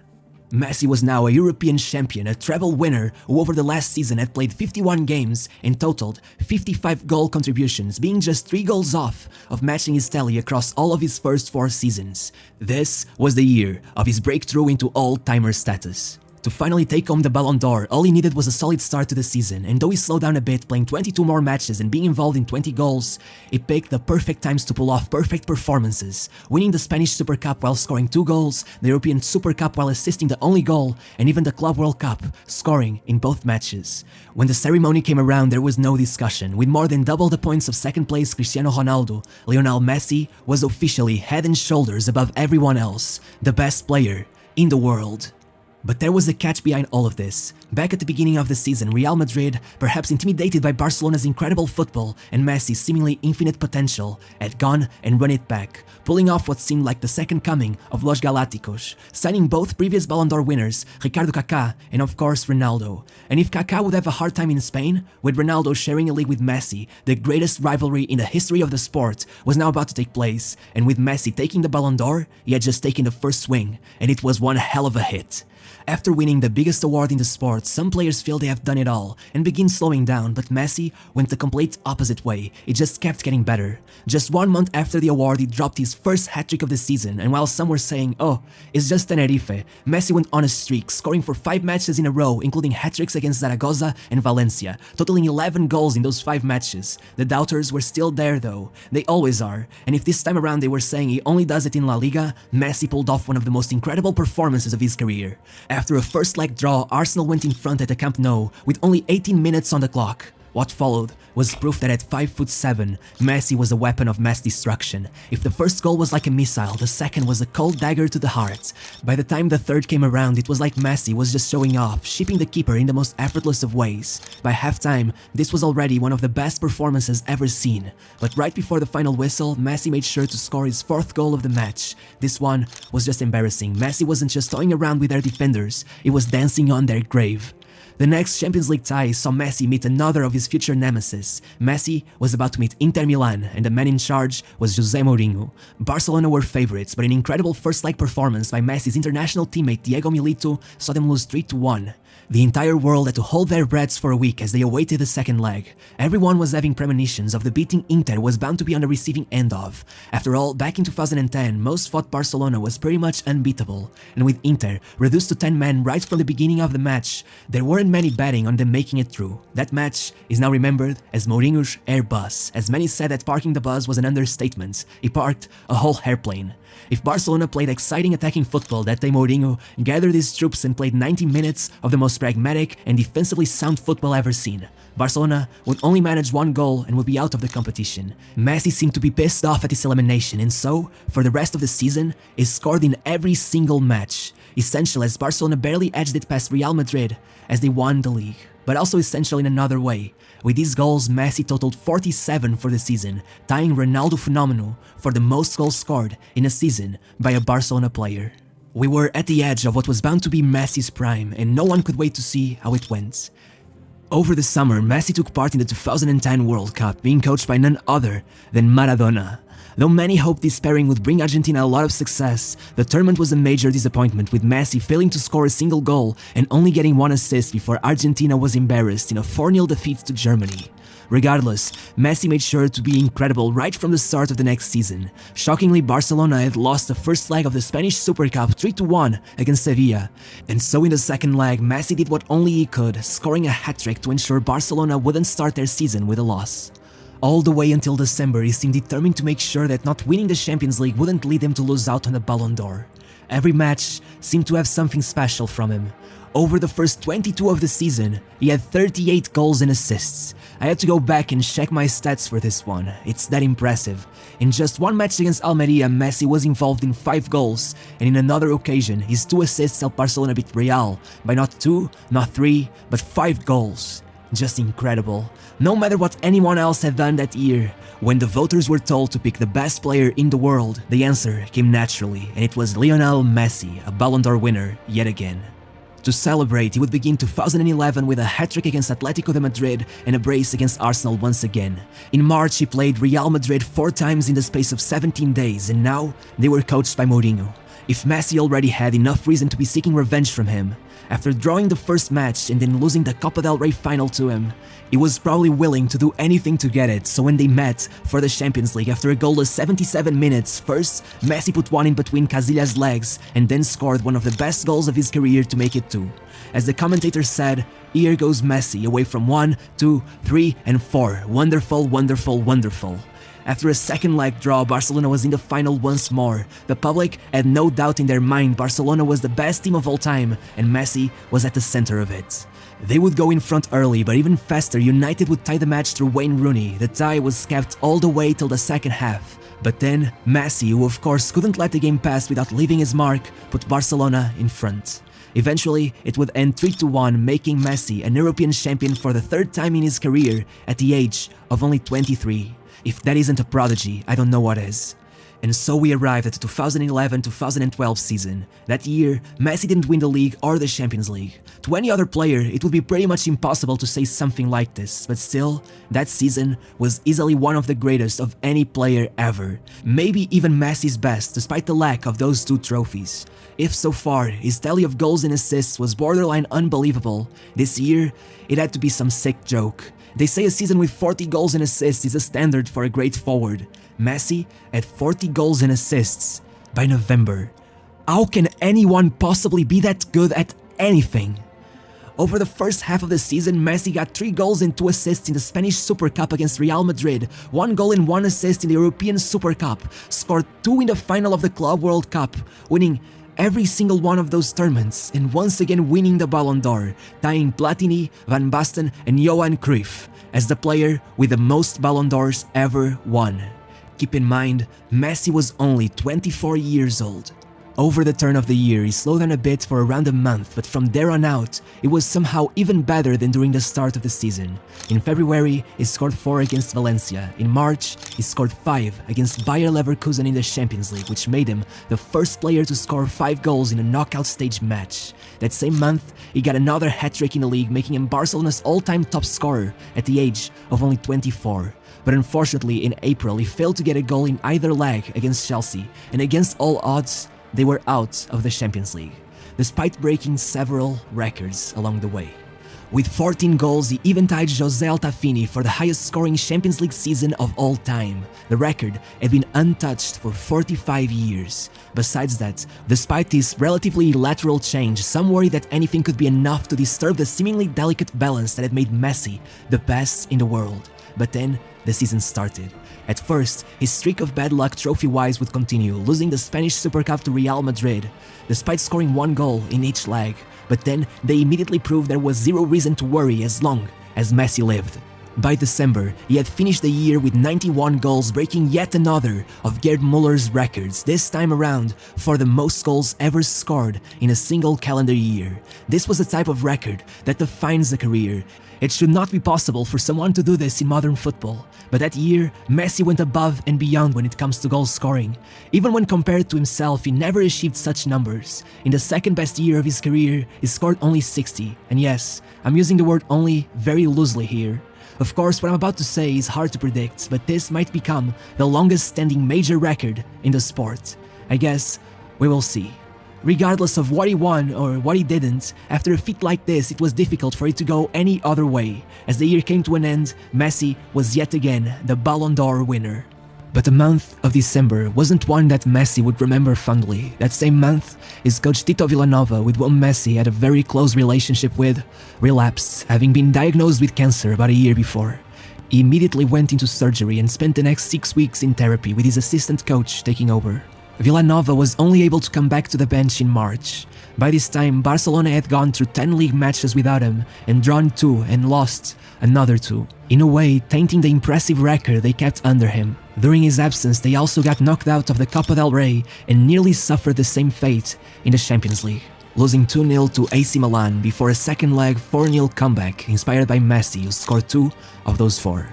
Messi was now a European champion, a treble winner who over the last season had played 51 games and totaled 55 goal contributions, being just 3 goals off of matching his tally across all of his first 4 seasons. This was the year of his breakthrough into all-timer status. To finally take home the Ballon d'Or, all he needed was a solid start to the season, and though he slowed down a bit, playing 22 more matches and being involved in 20 goals, he picked the perfect times to pull off perfect performances, winning the Spanish Super Cup while scoring 2 goals, the European Super Cup while assisting the only goal, and even the Club World Cup, scoring in both matches. When the ceremony came around, there was no discussion. With more than double the points of second place Cristiano Ronaldo, Lionel Messi was officially head and shoulders above everyone else, the best player in the world. But there was a catch behind all of this. Back at the beginning of the season, Real Madrid, perhaps intimidated by Barcelona's incredible football and Messi's seemingly infinite potential, had gone and run it back, pulling off what seemed like the second coming of Los Galácticos, signing both previous Ballon d'Or winners, Ricardo Kaká and of course Ronaldo. And if Kaká would have a hard time in Spain, with Ronaldo sharing a league with Messi, the greatest rivalry in the history of the sport was now about to take place, and with Messi taking the Ballon d'Or, he had just taken the first swing, and it was one hell of a hit. After winning the biggest award in the sport, some players feel they have done it all and begin slowing down, but Messi went the complete opposite way. It just kept getting better. Just 1 month after the award, he dropped his first hat-trick of the season, and while some were saying, oh, it's just Tenerife, Messi went on a streak, scoring for 5 matches in a row, including hat-tricks against Zaragoza and Valencia, totaling 11 goals in those 5 matches. The doubters were still there though. They always are, and if this time around they were saying he only does it in La Liga, Messi pulled off one of the most incredible performances of his career. After a first leg draw, Arsenal went in front at the Camp Nou with only 18 minutes on the clock. What followed was proof that at 5'7", Messi was a weapon of mass destruction. If the first goal was like a missile, the second was a cold dagger to the heart. By the time the third came around, it was like Messi was just showing off, shipping the keeper in the most effortless of ways. By halftime, this was already one of the best performances ever seen. But right before the final whistle, Messi made sure to score his 4th goal of the match. This one was just embarrassing. Messi wasn't just toying around with their defenders, he was dancing on their grave. The next Champions League tie saw Messi meet another of his future nemesis. Messi was about to meet Inter Milan, and the man in charge was José Mourinho. Barcelona were favorites, but an incredible first-leg performance by Messi's international teammate Diego Milito saw them lose 3-1. The entire world had to hold their breaths for a week as they awaited the second leg. Everyone was having premonitions of the beating Inter was bound to be on the receiving end of. After all, back in 2010, most thought Barcelona was pretty much unbeatable, and with Inter reduced to 10 men right from the beginning of the match, there weren't many betting on them making it through. That match is now remembered as Mourinho's Airbus, as many said that parking the bus was an understatement. He parked a whole airplane. If Barcelona played exciting attacking football that day, Mourinho gathered his troops and played 90 minutes of the most pragmatic and defensively sound football ever seen. Barcelona would only manage 1 goal and would be out of the competition. Messi seemed to be pissed off at his elimination, and so, for the rest of the season, he scored in every single match. Essential as Barcelona barely edged it past Real Madrid as they won the league, but also essential in another way. With these goals, Messi totaled 47 for the season, tying Ronaldo Phenomenal for the most goals scored in a season by a Barcelona player. We were at the edge of what was bound to be Messi's prime, and no one could wait to see how it went. Over the summer, Messi took part in the 2010 World Cup, being coached by none other than Maradona. Though many hoped this pairing would bring Argentina a lot of success, the tournament was a major disappointment, with Messi failing to score a single goal and only getting 1 assist before Argentina was embarrassed in a 4-0 defeat to Germany. Regardless, Messi made sure to be incredible right from the start of the next season. Shockingly, Barcelona had lost the first leg of the Spanish Super Cup 3-1 against Sevilla, and so in the second leg, Messi did what only he could, scoring a hat-trick to ensure Barcelona wouldn't start their season with a loss. All the way until December, he seemed determined to make sure that not winning the Champions League wouldn't lead him to lose out on the Ballon d'Or. Every match seemed to have something special from him. Over the first 22 of the season, he had 38 goals and assists. I had to go back and check my stats for this one. It's that impressive. In just 1 match against Almeria, Messi was involved in 5 goals, and in another occasion, his 2 assists helped Barcelona beat Real by not 2, not 3, but 5 goals. Just incredible. No matter what anyone else had done that year, when the voters were told to pick the best player in the world, the answer came naturally, and it was Lionel Messi, a Ballon d'Or winner yet again. To celebrate, he would begin 2011 with a hat-trick against Atletico de Madrid and a brace against Arsenal once again. In March, he played Real Madrid 4 times in the space of 17 days, and now they were coached by Mourinho. If Messi already had enough reason to be seeking revenge from him, after drawing the first match and then losing the Copa del Rey final to him, he was probably willing to do anything to get it. So when they met for the Champions League after a goalless 77 minutes, first Messi put one in between Casillas' legs and then scored one of the best goals of his career to make it 2. As the commentator said, "Here goes Messi, away from 1, 2, 3 and 4. Wonderful, wonderful, wonderful." After a second leg draw, Barcelona was in the final once more. The public had no doubt in their mind Barcelona was the best team of all time, and Messi was at the center of it. They would go in front early, but even faster, United would tie the match through Wayne Rooney. The tie was kept all the way till the second half. But then, Messi, who of course couldn't let the game pass without leaving his mark, put Barcelona in front. Eventually, it would end 3-1, making Messi an European champion for the third time in his career at the age of only 23. If that isn't a prodigy, I don't know what is. And so we arrived at the 2011-2012 season. That year, Messi didn't win the league or the Champions League. To any other player, it would be pretty much impossible to say something like this, but still, that season was easily one of the greatest of any player ever. Maybe even Messi's best, despite the lack of those 2 trophies. If so far, his tally of goals and assists was borderline unbelievable, this year, it had to be some sick joke. They say a season with 40 goals and assists is a standard for a great forward. Messi had 40 goals and assists by November. How can anyone possibly be that good at anything? Over the first half of the season, Messi got 3 goals and 2 assists in the Spanish Super Cup against Real Madrid, 1 goal and 1 assist in the European Super Cup, scored 2 in the final of the Club World Cup, winning every single one of those tournaments, and once again winning the Ballon d'Or, tying Platini, Van Basten and Johan Cruyff as the player with the most Ballon d'Ors ever won. Keep in mind, Messi was only 24 years old. Over the turn of the year, he slowed down a bit for around a month, but from there on out, it was somehow even better than during the start of the season. In February, he scored 4 against Valencia. In March, he scored 5 against Bayer Leverkusen in the Champions League, which made him the first player to score 5 goals in a knockout stage match. That same month, he got another hat-trick in the league, making him Barcelona's all-time top scorer at the age of only 24. But unfortunately, in April, he failed to get a goal in either leg against Chelsea, and against all odds, they were out of the Champions League, despite breaking several records along the way. With 14 goals, he even tied José Altafini for the highest scoring Champions League season of all time. The record had been untouched for 45 years. Besides that, despite this relatively lateral change, some worry that anything could be enough to disturb the seemingly delicate balance that had made Messi the best in the world. But then, the season started. At first, his streak of bad luck trophy-wise would continue, losing the Spanish Super Cup to Real Madrid, despite scoring 1 goal in each leg. But then, they immediately proved there was zero reason to worry as long as Messi lived. By December, he had finished the year with 91 goals, breaking yet another of Gerd Muller's records, this time around for the most goals ever scored in a single calendar year. This was the type of record that defines a career. It should not be possible for someone to do this in modern football, but that year, Messi went above and beyond when it comes to goal scoring. Even when compared to himself, he never achieved such numbers. In the second best year of his career, he scored only 60, and yes, I'm using the word only very loosely here. Of course, what I'm about to say is hard to predict, but this might become the longest standing major record in the sport. I guess we will see. Regardless of what he won or what he didn't, after a feat like this, it was difficult for it to go any other way. As the year came to an end, Messi was yet again the Ballon d'Or winner. But the month of December wasn't one that Messi would remember fondly. That same month, his coach Tito Villanova, with whom Messi had a very close relationship with, relapsed, having been diagnosed with cancer about a year before. He immediately went into surgery and spent the next 6 weeks in therapy with his assistant coach taking over. Villanova was only able to come back to the bench in March. By this time, Barcelona had gone through 10 league matches without him and drawn 2 and lost another 2, in a way tainting the impressive record they kept under him. During his absence, they also got knocked out of the Copa del Rey and nearly suffered the same fate in the Champions League, losing 2-0 to AC Milan before a second leg 4-0 comeback inspired by Messi, who scored 2 of those 4.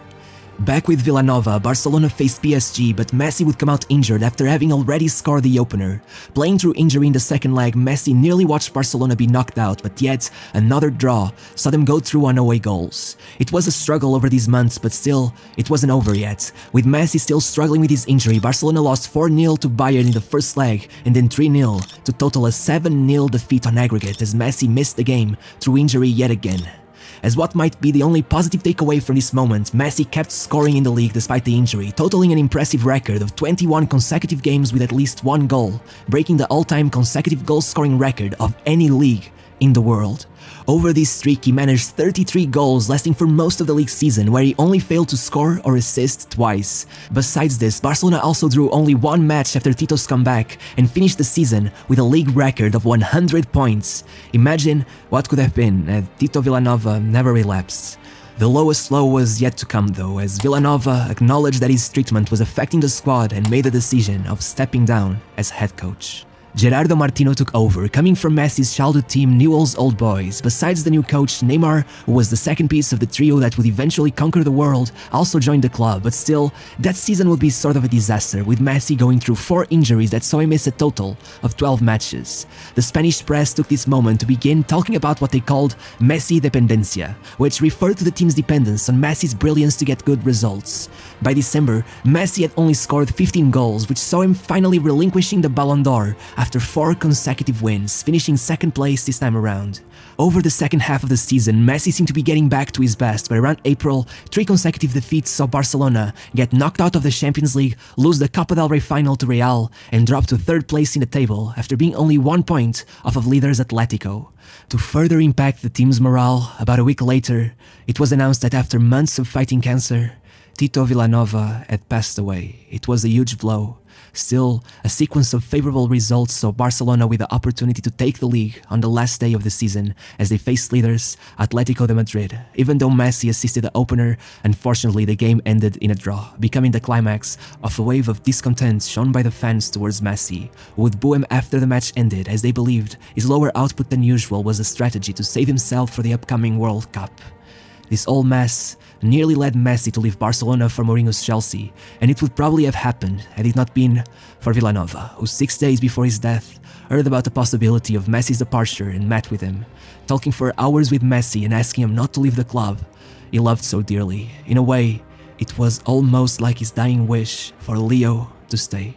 Back with Villanova, Barcelona faced PSG, but Messi would come out injured after having already scored the opener. Playing through injury in the second leg, Messi nearly watched Barcelona be knocked out, but yet another draw saw them go through on away goals. It was a struggle over these months, but still, it wasn't over yet. With Messi still struggling with his injury, Barcelona lost 4-0 to Bayern in the first leg, and then 3-0 to total a 7-0 defeat on aggregate as Messi missed the game through injury yet again. As what might be the only positive takeaway from this moment, Messi kept scoring in the league despite the injury, totaling an impressive record of 21 consecutive games with at least one goal, breaking the all-time consecutive goal-scoring record of any league in the world. Over this streak, he managed 33 goals, lasting for most of the league season, where he only failed to score or assist twice. Besides this, Barcelona also drew only one match after Tito's comeback and finished the season with a league record of 100 points. Imagine what could have been had Tito Villanova never relapsed. The lowest low was yet to come though, as Villanova acknowledged that his treatment was affecting the squad and made the decision of stepping down as head coach. Gerardo Martino took over, coming from Messi's childhood team Newell's Old Boys. Besides the new coach, Neymar, who was the second piece of the trio that would eventually conquer the world, also joined the club, but still, that season would be sort of a disaster, with Messi going through 4 injuries that saw him miss a total of 12 matches. The Spanish press took this moment to begin talking about what they called Messi dependencia, which referred to the team's dependence on Messi's brilliance to get good results. By December, Messi had only scored 15 goals, which saw him finally relinquishing the Ballon d'Or after 4 consecutive wins, finishing second place this time around. Over the second half of the season, Messi seemed to be getting back to his best, but around April, 3 consecutive defeats saw Barcelona get knocked out of the Champions League, lose the Copa del Rey final to Real, and drop to 3rd place in the table after being only 1 point off of leaders Atletico. To further impact the team's morale, about a week later, it was announced that after months of fighting cancer, Tito Villanova had passed away. It was a huge blow. Still, a sequence of favorable results saw Barcelona with the opportunity to take the league on the last day of the season as they faced leaders Atletico de Madrid. Even though Messi assisted the opener, unfortunately the game ended in a draw, becoming the climax of a wave of discontent shown by the fans towards Messi, who would boo him after the match ended as they believed his lower output than usual was a strategy to save himself for the upcoming World Cup. This whole mess nearly led Messi to leave Barcelona for Mourinho's Chelsea, and it would probably have happened had it not been for Villanova, who 6 days before his death heard about the possibility of Messi's departure and met with him, talking for hours with Messi and asking him not to leave the club he loved so dearly. In a way, it was almost like his dying wish for Leo to stay.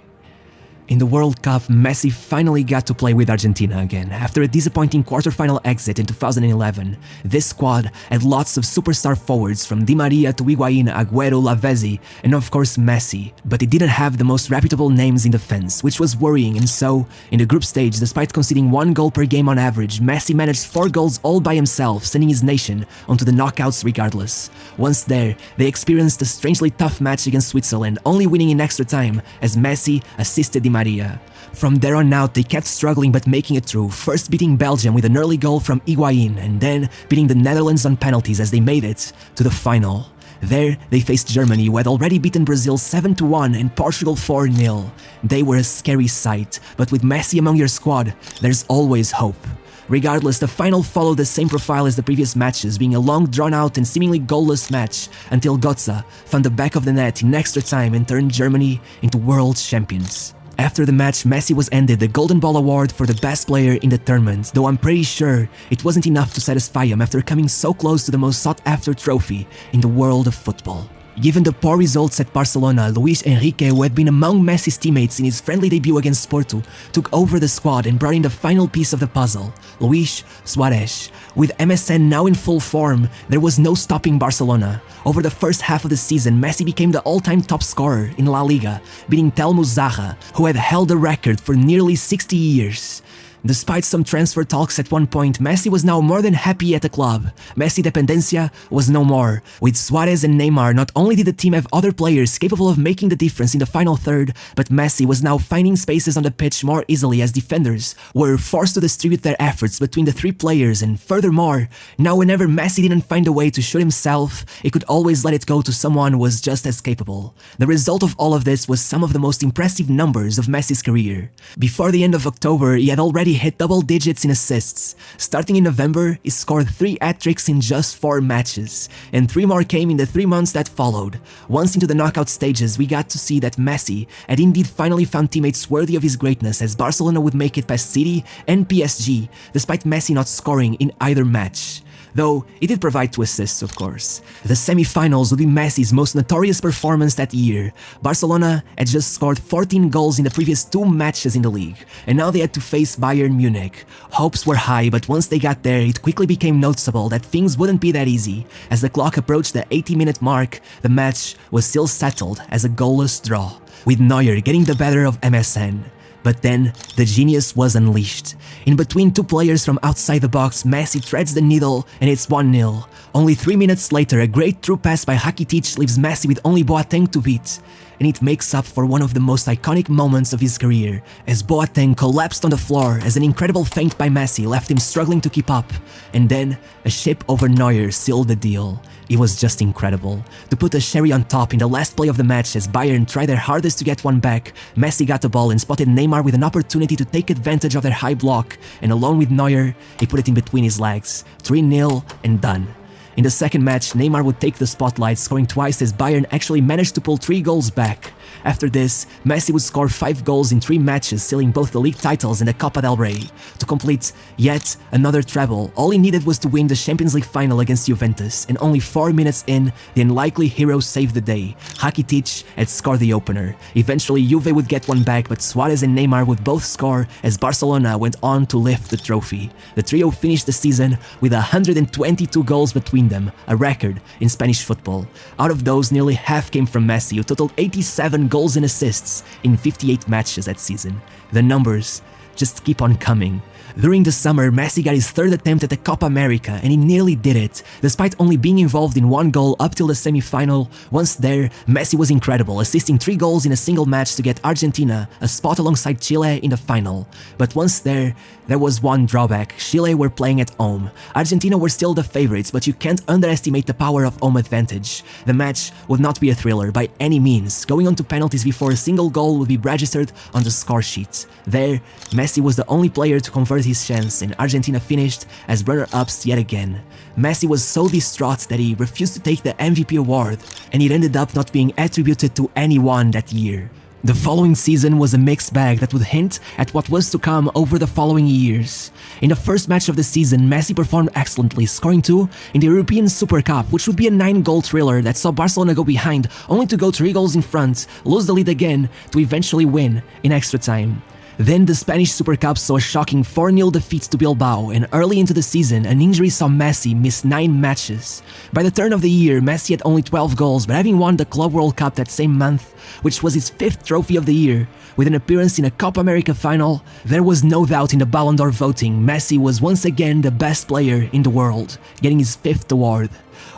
In the World Cup, Messi finally got to play with Argentina again. After a disappointing quarterfinal exit in 2011, this squad had lots of superstar forwards from Di Maria to Higuain, Agüero, Lavezzi, and of course Messi, but it didn't have the most reputable names in defense, which was worrying, and so, in the group stage, despite conceding 1 goal per game on average, Messi managed 4 goals all by himself, sending his nation onto the knockouts regardless. Once there, they experienced a strangely tough match against Switzerland, only winning in extra time as Messi assisted Di Maria. From there on out, they kept struggling but making it through, first beating Belgium with an early goal from Higuain, and then beating the Netherlands on penalties as they made it to the final. There, they faced Germany, who had already beaten Brazil 7-1 and Portugal 4-0. They were a scary sight, but with Messi among your squad, there's always hope. Regardless, the final followed the same profile as the previous matches, being a long, drawn-out and seemingly goalless match until Götze found the back of the net in extra time and turned Germany into world champions. After the match, Messi was handed the Golden Ball award for the best player in the tournament, though I'm pretty sure it wasn't enough to satisfy him after coming so close to the most sought-after trophy in the world of football. Given the poor results at Barcelona, Luis Enrique, who had been among Messi's teammates in his friendly debut against Porto, took over the squad and brought in the final piece of the puzzle, Luis Suarez. With MSN now in full form, there was no stopping Barcelona. Over the first half of the season, Messi became the all-time top scorer in La Liga, beating Telmo Zarra, who had held the record for nearly 60 years. Despite some transfer talks at one point, Messi was now more than happy at the club. Messi dependencia was no more. With Suarez and Neymar, not only did the team have other players capable of making the difference in the final third, but Messi was now finding spaces on the pitch more easily as defenders were forced to distribute their efforts between the 3 players, and furthermore, now whenever Messi didn't find a way to shoot himself, he could always let it go to someone who was just as capable. The result of all of this was some of the most impressive numbers of Messi's career. Before the end of October, he had already quickly hit double digits in assists. Starting in November, he scored 3 hat-tricks in just 4 matches, and 3 more came in the 3 months that followed. Once into the knockout stages, we got to see that Messi had indeed finally found teammates worthy of his greatness, as Barcelona would make it past City and PSG, despite Messi not scoring in either match. Though he did provide 2 assists, of course. The semi-finals would be Messi's most notorious performance that year. Barcelona had just scored 14 goals in the previous 2 matches in the league, and now they had to face Bayern Munich. Hopes were high, but once they got there, it quickly became noticeable that things wouldn't be that easy. As the clock approached the 80-minute mark, the match was still settled as a goalless draw, with Neuer getting the better of MSN. But then, the genius was unleashed. In between 2 players from outside the box, Messi threads the needle and it's 1-0. Only 3 minutes later, a great through pass by Rakitic leaves Messi with only Boateng to beat. And it makes up for one of the most iconic moments of his career, as Boateng collapsed on the floor as an incredible feint by Messi left him struggling to keep up. And then, a chip over Neuer sealed the deal. It was just incredible. To put a cherry on top in the last play of the match as Bayern tried their hardest to get one back, Messi got the ball and spotted Neymar with an opportunity to take advantage of their high block, and along with Neuer, he put it in between his legs. 3-0 and done. In the second match, Neymar would take the spotlight, scoring twice as Bayern actually managed to pull 3 goals back. After this, Messi would score 5 goals in 3 matches, sealing both the league titles and the Copa del Rey. To complete yet another treble, all he needed was to win the Champions League final against Juventus, and only 4 minutes in, the unlikely hero saved the day. Rakitic had scored the opener. Eventually, Juve would get one back, but Suarez and Neymar would both score as Barcelona went on to lift the trophy. The trio finished the season with 122 goals between them, a record in Spanish football. Out of those, nearly half came from Messi, who totaled 87 goals and assists in 58 matches that season. The numbers just keep on coming. During the summer, Messi got his 3rd attempt at the Copa America, and he nearly did it, despite only being involved in 1 goal up till the semi-final. Once there, Messi was incredible, assisting 3 goals in a single match to get Argentina a spot alongside Chile in the final. But once there was one drawback. Chile were playing at home. Argentina were still the favorites, but you can't underestimate the power of home advantage. The match would not be a thriller by any means, going on to penalties before a single goal would be registered on the score sheet. There, Messi was the only player to convert his chance, and Argentina finished as runner-ups yet again. Messi was so distraught that he refused to take the MVP award, and it ended up not being attributed to anyone that year. The following season was a mixed bag that would hint at what was to come over the following years. In the first match of the season, Messi performed excellently, scoring 2 in the European Super Cup, which would be a 9-goal thriller that saw Barcelona go behind, only to go 3 goals in front, lose the lead again, to eventually win in extra time. Then the Spanish Super Cup saw a shocking 4-0 defeat to Bilbao, and early into the season, an injury saw Messi miss 9 matches. By the turn of the year, Messi had only 12 goals, but having won the Club World Cup that same month, which was his 5th trophy of the year, with an appearance in a Copa America final, there was no doubt in the Ballon d'Or voting. Messi was once again the best player in the world, getting his 5th award.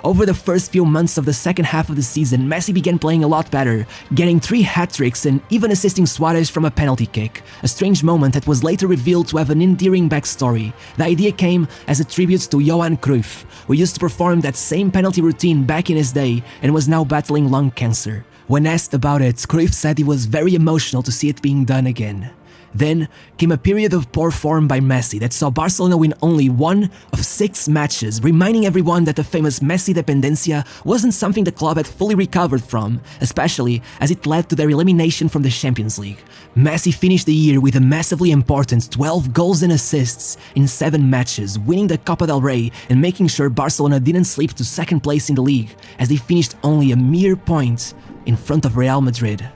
Over the first few months of the second half of the season, Messi began playing a lot better, getting 3 hat-tricks and even assisting Suarez from a penalty kick, a strange moment that was later revealed to have an endearing backstory. The idea came as a tribute to Johan Cruyff, who used to perform that same penalty routine back in his day and was now battling lung cancer. When asked about it, Cruyff said he was very emotional to see it being done again. Then came a period of poor form by Messi that saw Barcelona win only 1 of 6 matches, reminding everyone that the famous Messi dependencia wasn't something the club had fully recovered from, especially as it led to their elimination from the Champions League. Messi finished the year with a massively important 12 goals and assists in 7 matches, winning the Copa del Rey and making sure Barcelona didn't slip to 2nd place in the league, as they finished only a mere point in front of Real Madrid.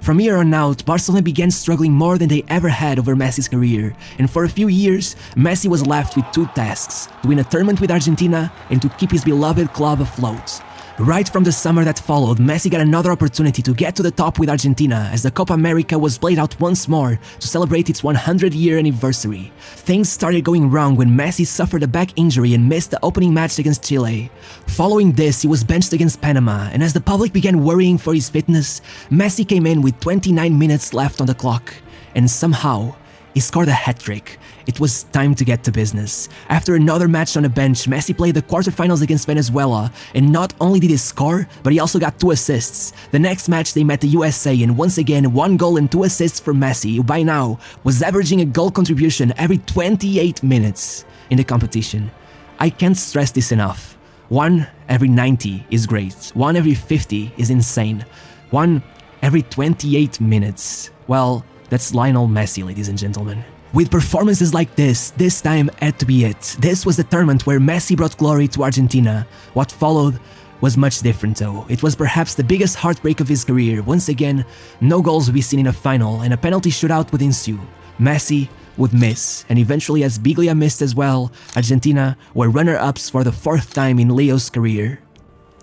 From here on out, Barcelona began struggling more than they ever had over Messi's career, and for a few years, Messi was left with 2 tasks: to win a tournament with Argentina and to keep his beloved club afloat. Right from the summer that followed, Messi got another opportunity to get to the top with Argentina as the Copa America was played out once more to celebrate its 100-year anniversary. Things started going wrong when Messi suffered a back injury and missed the opening match against Chile. Following this, he was benched against Panama, and as the public began worrying for his fitness, Messi came in with 29 minutes left on the clock, and somehow, he scored a hat-trick. It was time to get to business. After another match on the bench, Messi played the quarterfinals against Venezuela, and not only did he score, but he also got 2 assists. The next match they met the USA, and once again 1 goal and 2 assists for Messi, who by now was averaging a goal contribution every 28 minutes in the competition. I can't stress this enough. 1 every 90 is great. 1 every 50 is insane. 1 every 28 minutes. Well, that's Lionel Messi, ladies and gentlemen. With performances like this time had to be it. This was the tournament where Messi brought glory to Argentina. What followed was much different though. It was perhaps the biggest heartbreak of his career. Once again, no goals would be seen in a final, and a penalty shootout would ensue. Messi would miss, and eventually, as Biglia missed as well, Argentina were runner-ups for the 4th time in Leo's career.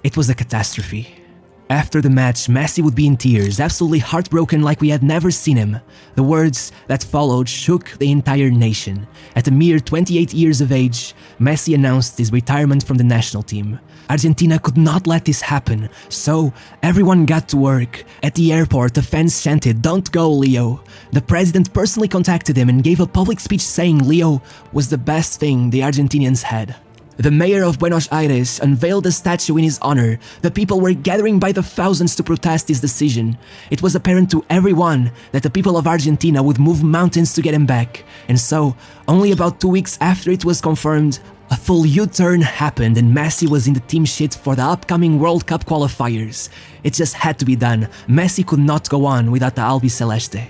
It was a catastrophe. After the match, Messi would be in tears, absolutely heartbroken like we had never seen him. The words that followed shook the entire nation. At a mere 28 years of age, Messi announced his retirement from the national team. Argentina could not let this happen, so everyone got to work. At the airport, the fans chanted, "Don't go, Leo." The president personally contacted him and gave a public speech saying Leo was the best thing the Argentinians had. The mayor of Buenos Aires unveiled a statue in his honor. The people were gathering by the thousands to protest his decision. It was apparent to everyone that the people of Argentina would move mountains to get him back. And so, only about 2 weeks after it was confirmed, a full U-turn happened and Messi was in the team sheet for the upcoming World Cup qualifiers. It just had to be done. Messi could not go on without the Albiceleste.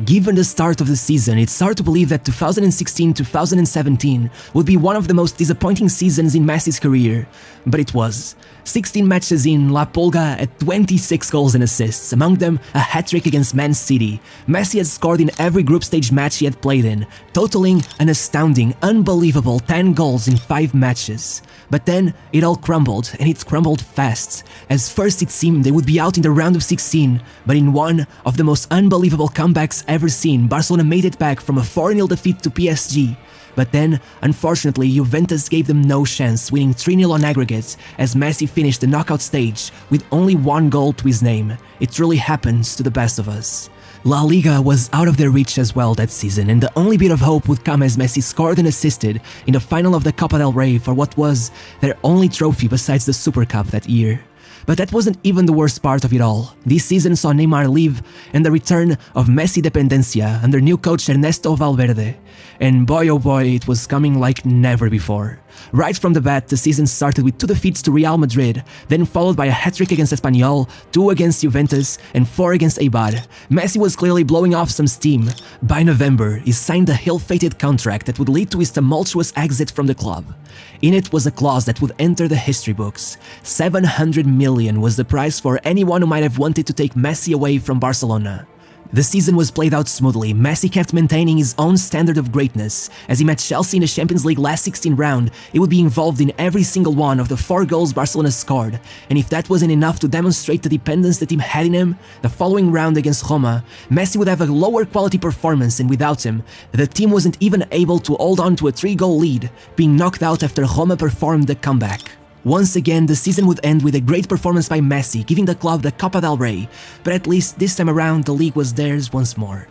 Given the start of the season, it's hard to believe that 2016-2017 would be one of the most disappointing seasons in Messi's career, but it was. 16 matches in, La Pulga had 26 goals and assists, among them a hat-trick against Man City. Messi has scored in every group stage match he had played in, totaling an astounding, unbelievable 10 goals in 5 matches. But then, it all crumbled, and it crumbled fast. As first it seemed they would be out in the round of 16, but in one of the most unbelievable comebacks ever seen, Barcelona made it back from a 4-0 defeat to PSG. But then, unfortunately, Juventus gave them no chance, winning 3-0 on aggregate, as Messi finished the knockout stage with only 1 goal to his name. It truly happens to the best of us. La Liga was out of their reach as well that season, and the only bit of hope would come as Messi scored and assisted in the final of the Copa del Rey for what was their only trophy besides the Super Cup that year. But that wasn't even the worst part of it all. This season saw Neymar leave and the return of Messi dependencia under new coach Ernesto Valverde. And boy oh boy, it was coming like never before. Right from the bat, the season started with 2 defeats to Real Madrid, then followed by a hat-trick against Espanyol, 2 against Juventus, and 4 against Eibar. Messi was clearly blowing off some steam. By November, he signed a ill-fated contract that would lead to his tumultuous exit from the club. In it was a clause that would enter the history books. 700 million was the price for anyone who might have wanted to take Messi away from Barcelona. The season was played out smoothly. Messi kept maintaining his own standard of greatness. As he met Chelsea in the Champions League last 16 round, he would be involved in every single one of the 4 goals Barcelona scored. And if that wasn't enough to demonstrate the dependence the team had in him, the following round against Roma, Messi would have a lower quality performance, and without him, the team wasn't even able to hold on to a 3-goal lead, being knocked out after Roma performed the comeback. Once again, the season would end with a great performance by Messi, giving the club the Copa del Rey, but at least this time around the league was theirs once more.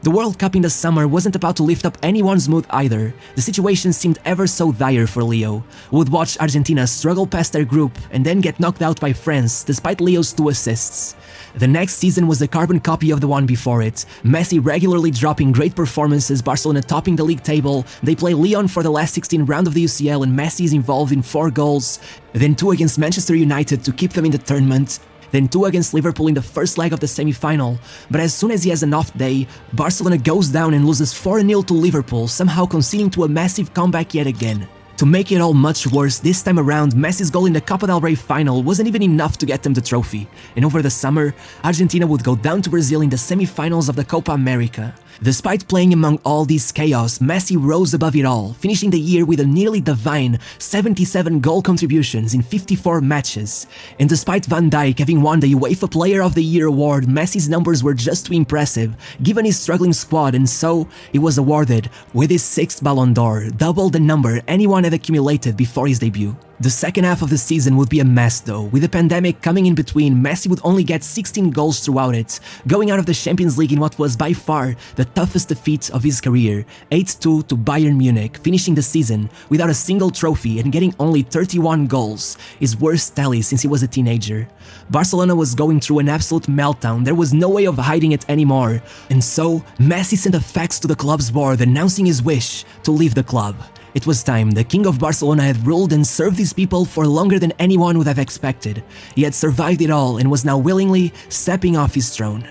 The World Cup in the summer wasn't about to lift up anyone's mood either. The situation seemed ever so dire for Leo, who would watch Argentina struggle past their group and then get knocked out by France despite Leo's 2 assists. The next season was a carbon copy of the one before it. Messi regularly dropping great performances, Barcelona topping the league table. They play Lyon for the last 16 round of the UCL and Messi is involved in 4 goals, then 2 against Manchester United to keep them in the tournament, then 2 against Liverpool in the first leg of the semi-final. But as soon as he has an off day, Barcelona goes down and loses 4-0 to Liverpool, somehow conceding to a massive comeback yet again. To make it all much worse, this time around, Messi's goal in the Copa del Rey final wasn't even enough to get them the trophy, and over the summer, Argentina would go down to Brazil in the semi-finals of the Copa America. Despite playing among all this chaos, Messi rose above it all, finishing the year with a nearly divine 77 goal contributions in 54 matches. And despite Van Dijk having won the UEFA Player of the Year award, Messi's numbers were just too impressive, given his struggling squad, and so he was awarded with his 6th Ballon d'Or, double the number anyone had accumulated before his debut. The second half of the season would be a mess though, with the pandemic coming in between. Messi would only get 16 goals throughout it, going out of the Champions League in what was by far the toughest defeat of his career, 8-2 to Bayern Munich, finishing the season without a single trophy and getting only 31 goals, his worst tally since he was a teenager. Barcelona was going through an absolute meltdown, there was no way of hiding it anymore, and so Messi sent a fax to the club's board announcing his wish to leave the club. It was time. The king of Barcelona had ruled and served his people for longer than anyone would have expected. He had survived it all and was now willingly stepping off his throne.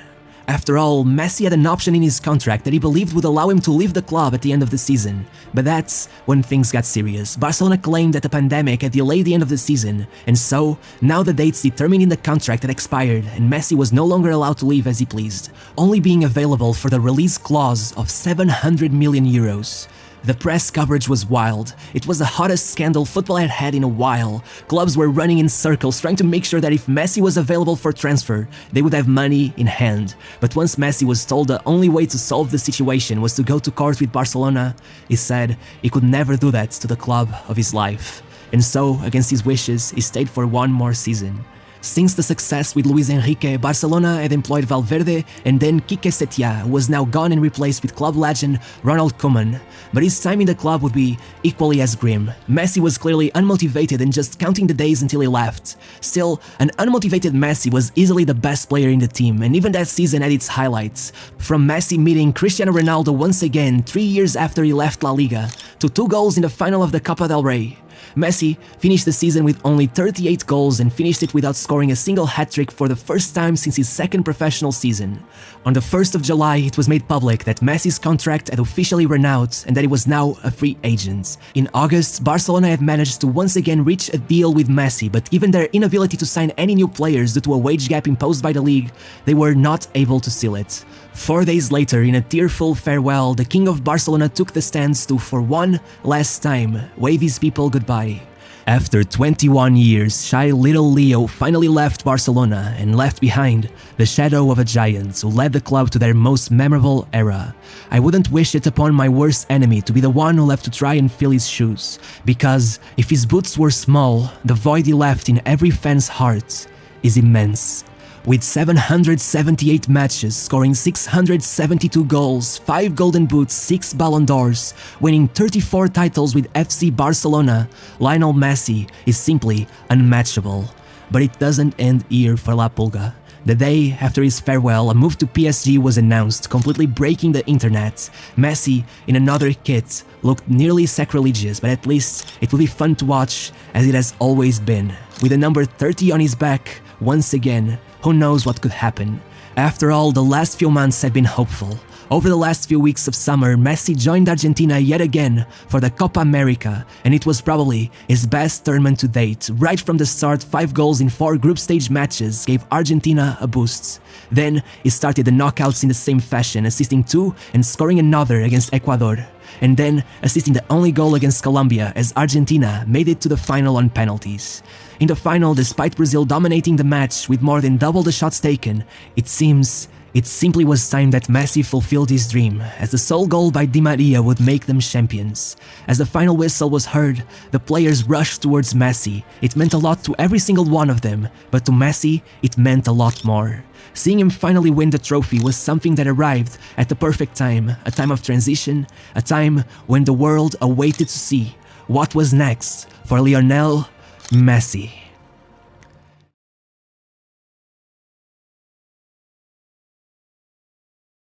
After all, Messi had an option in his contract that he believed would allow him to leave the club at the end of the season. But that's when things got serious. Barcelona claimed that the pandemic had delayed the end of the season, and so, now the dates determined in the contract had expired and Messi was no longer allowed to leave as he pleased, only being available for the release clause of 700 million euros. The press coverage was wild. It was the hottest scandal football had had in a while. Clubs were running in circles trying to make sure that if Messi was available for transfer, they would have money in hand. But once Messi was told the only way to solve the situation was to go to court with Barcelona, he said he could never do that to the club of his life. And so, against his wishes, he stayed for one more season. Since the success with Luis Enrique, Barcelona had employed Valverde and then Quique Setién, who was now gone and replaced with club legend Ronald Koeman. But his time in the club would be equally as grim. Messi was clearly unmotivated and just counting the days until he left. Still, an unmotivated Messi was easily the best player in the team, and even that season had its highlights. From Messi meeting Cristiano Ronaldo once again 3 years after he left La Liga, to 2 goals in the final of the Copa del Rey. Messi finished the season with only 38 goals and finished it without scoring a single hat-trick for the first time since his second professional season. On the 1st of July, it was made public that Messi's contract had officially run out and that he was now a free agent. In August, Barcelona had managed to once again reach a deal with Messi, but given their inability to sign any new players due to a wage gap imposed by the league, they were not able to seal it. 4 days later, in a tearful farewell, the king of Barcelona took the stands to, for one last time, wave his people goodbye. After 21 years, shy little Leo finally left Barcelona and left behind the shadow of a giant who led the club to their most memorable era. I wouldn't wish it upon my worst enemy to be the one who left to try and fill his shoes, because if his boots were small, the void he left in every fan's heart is immense. With 778 matches, scoring 672 goals, 5 Golden Boots, 6 Ballon d'Ors, winning 34 titles with FC Barcelona, Lionel Messi is simply unmatchable. But it doesn't end here for La Pulga. The day after his farewell, a move to PSG was announced, completely breaking the internet. Messi, in another kit, looked nearly sacrilegious, but at least it will be fun to watch, as it has always been. With the number 30 on his back, once again, who knows what could happen? After all, the last few months had been hopeful. Over the last few weeks of summer, Messi joined Argentina yet again for the Copa America, and it was probably his best tournament to date. Right from the start, 5 goals in 4 group stage matches gave Argentina a boost. Then, he started the knockouts in the same fashion, assisting 2 and scoring another against Ecuador. And then, assisting the only goal against Colombia as Argentina made it to the final on penalties. In the final, despite Brazil dominating the match with more than double the shots taken, it seems it simply was time that Messi fulfilled his dream, as the sole goal by Di Maria would make them champions. As the final whistle was heard, the players rushed towards Messi. It meant a lot to every single one of them, but to Messi, it meant a lot more. Seeing him finally win the trophy was something that arrived at the perfect time, a time of transition, a time when the world awaited to see what was next for Lionel Messi.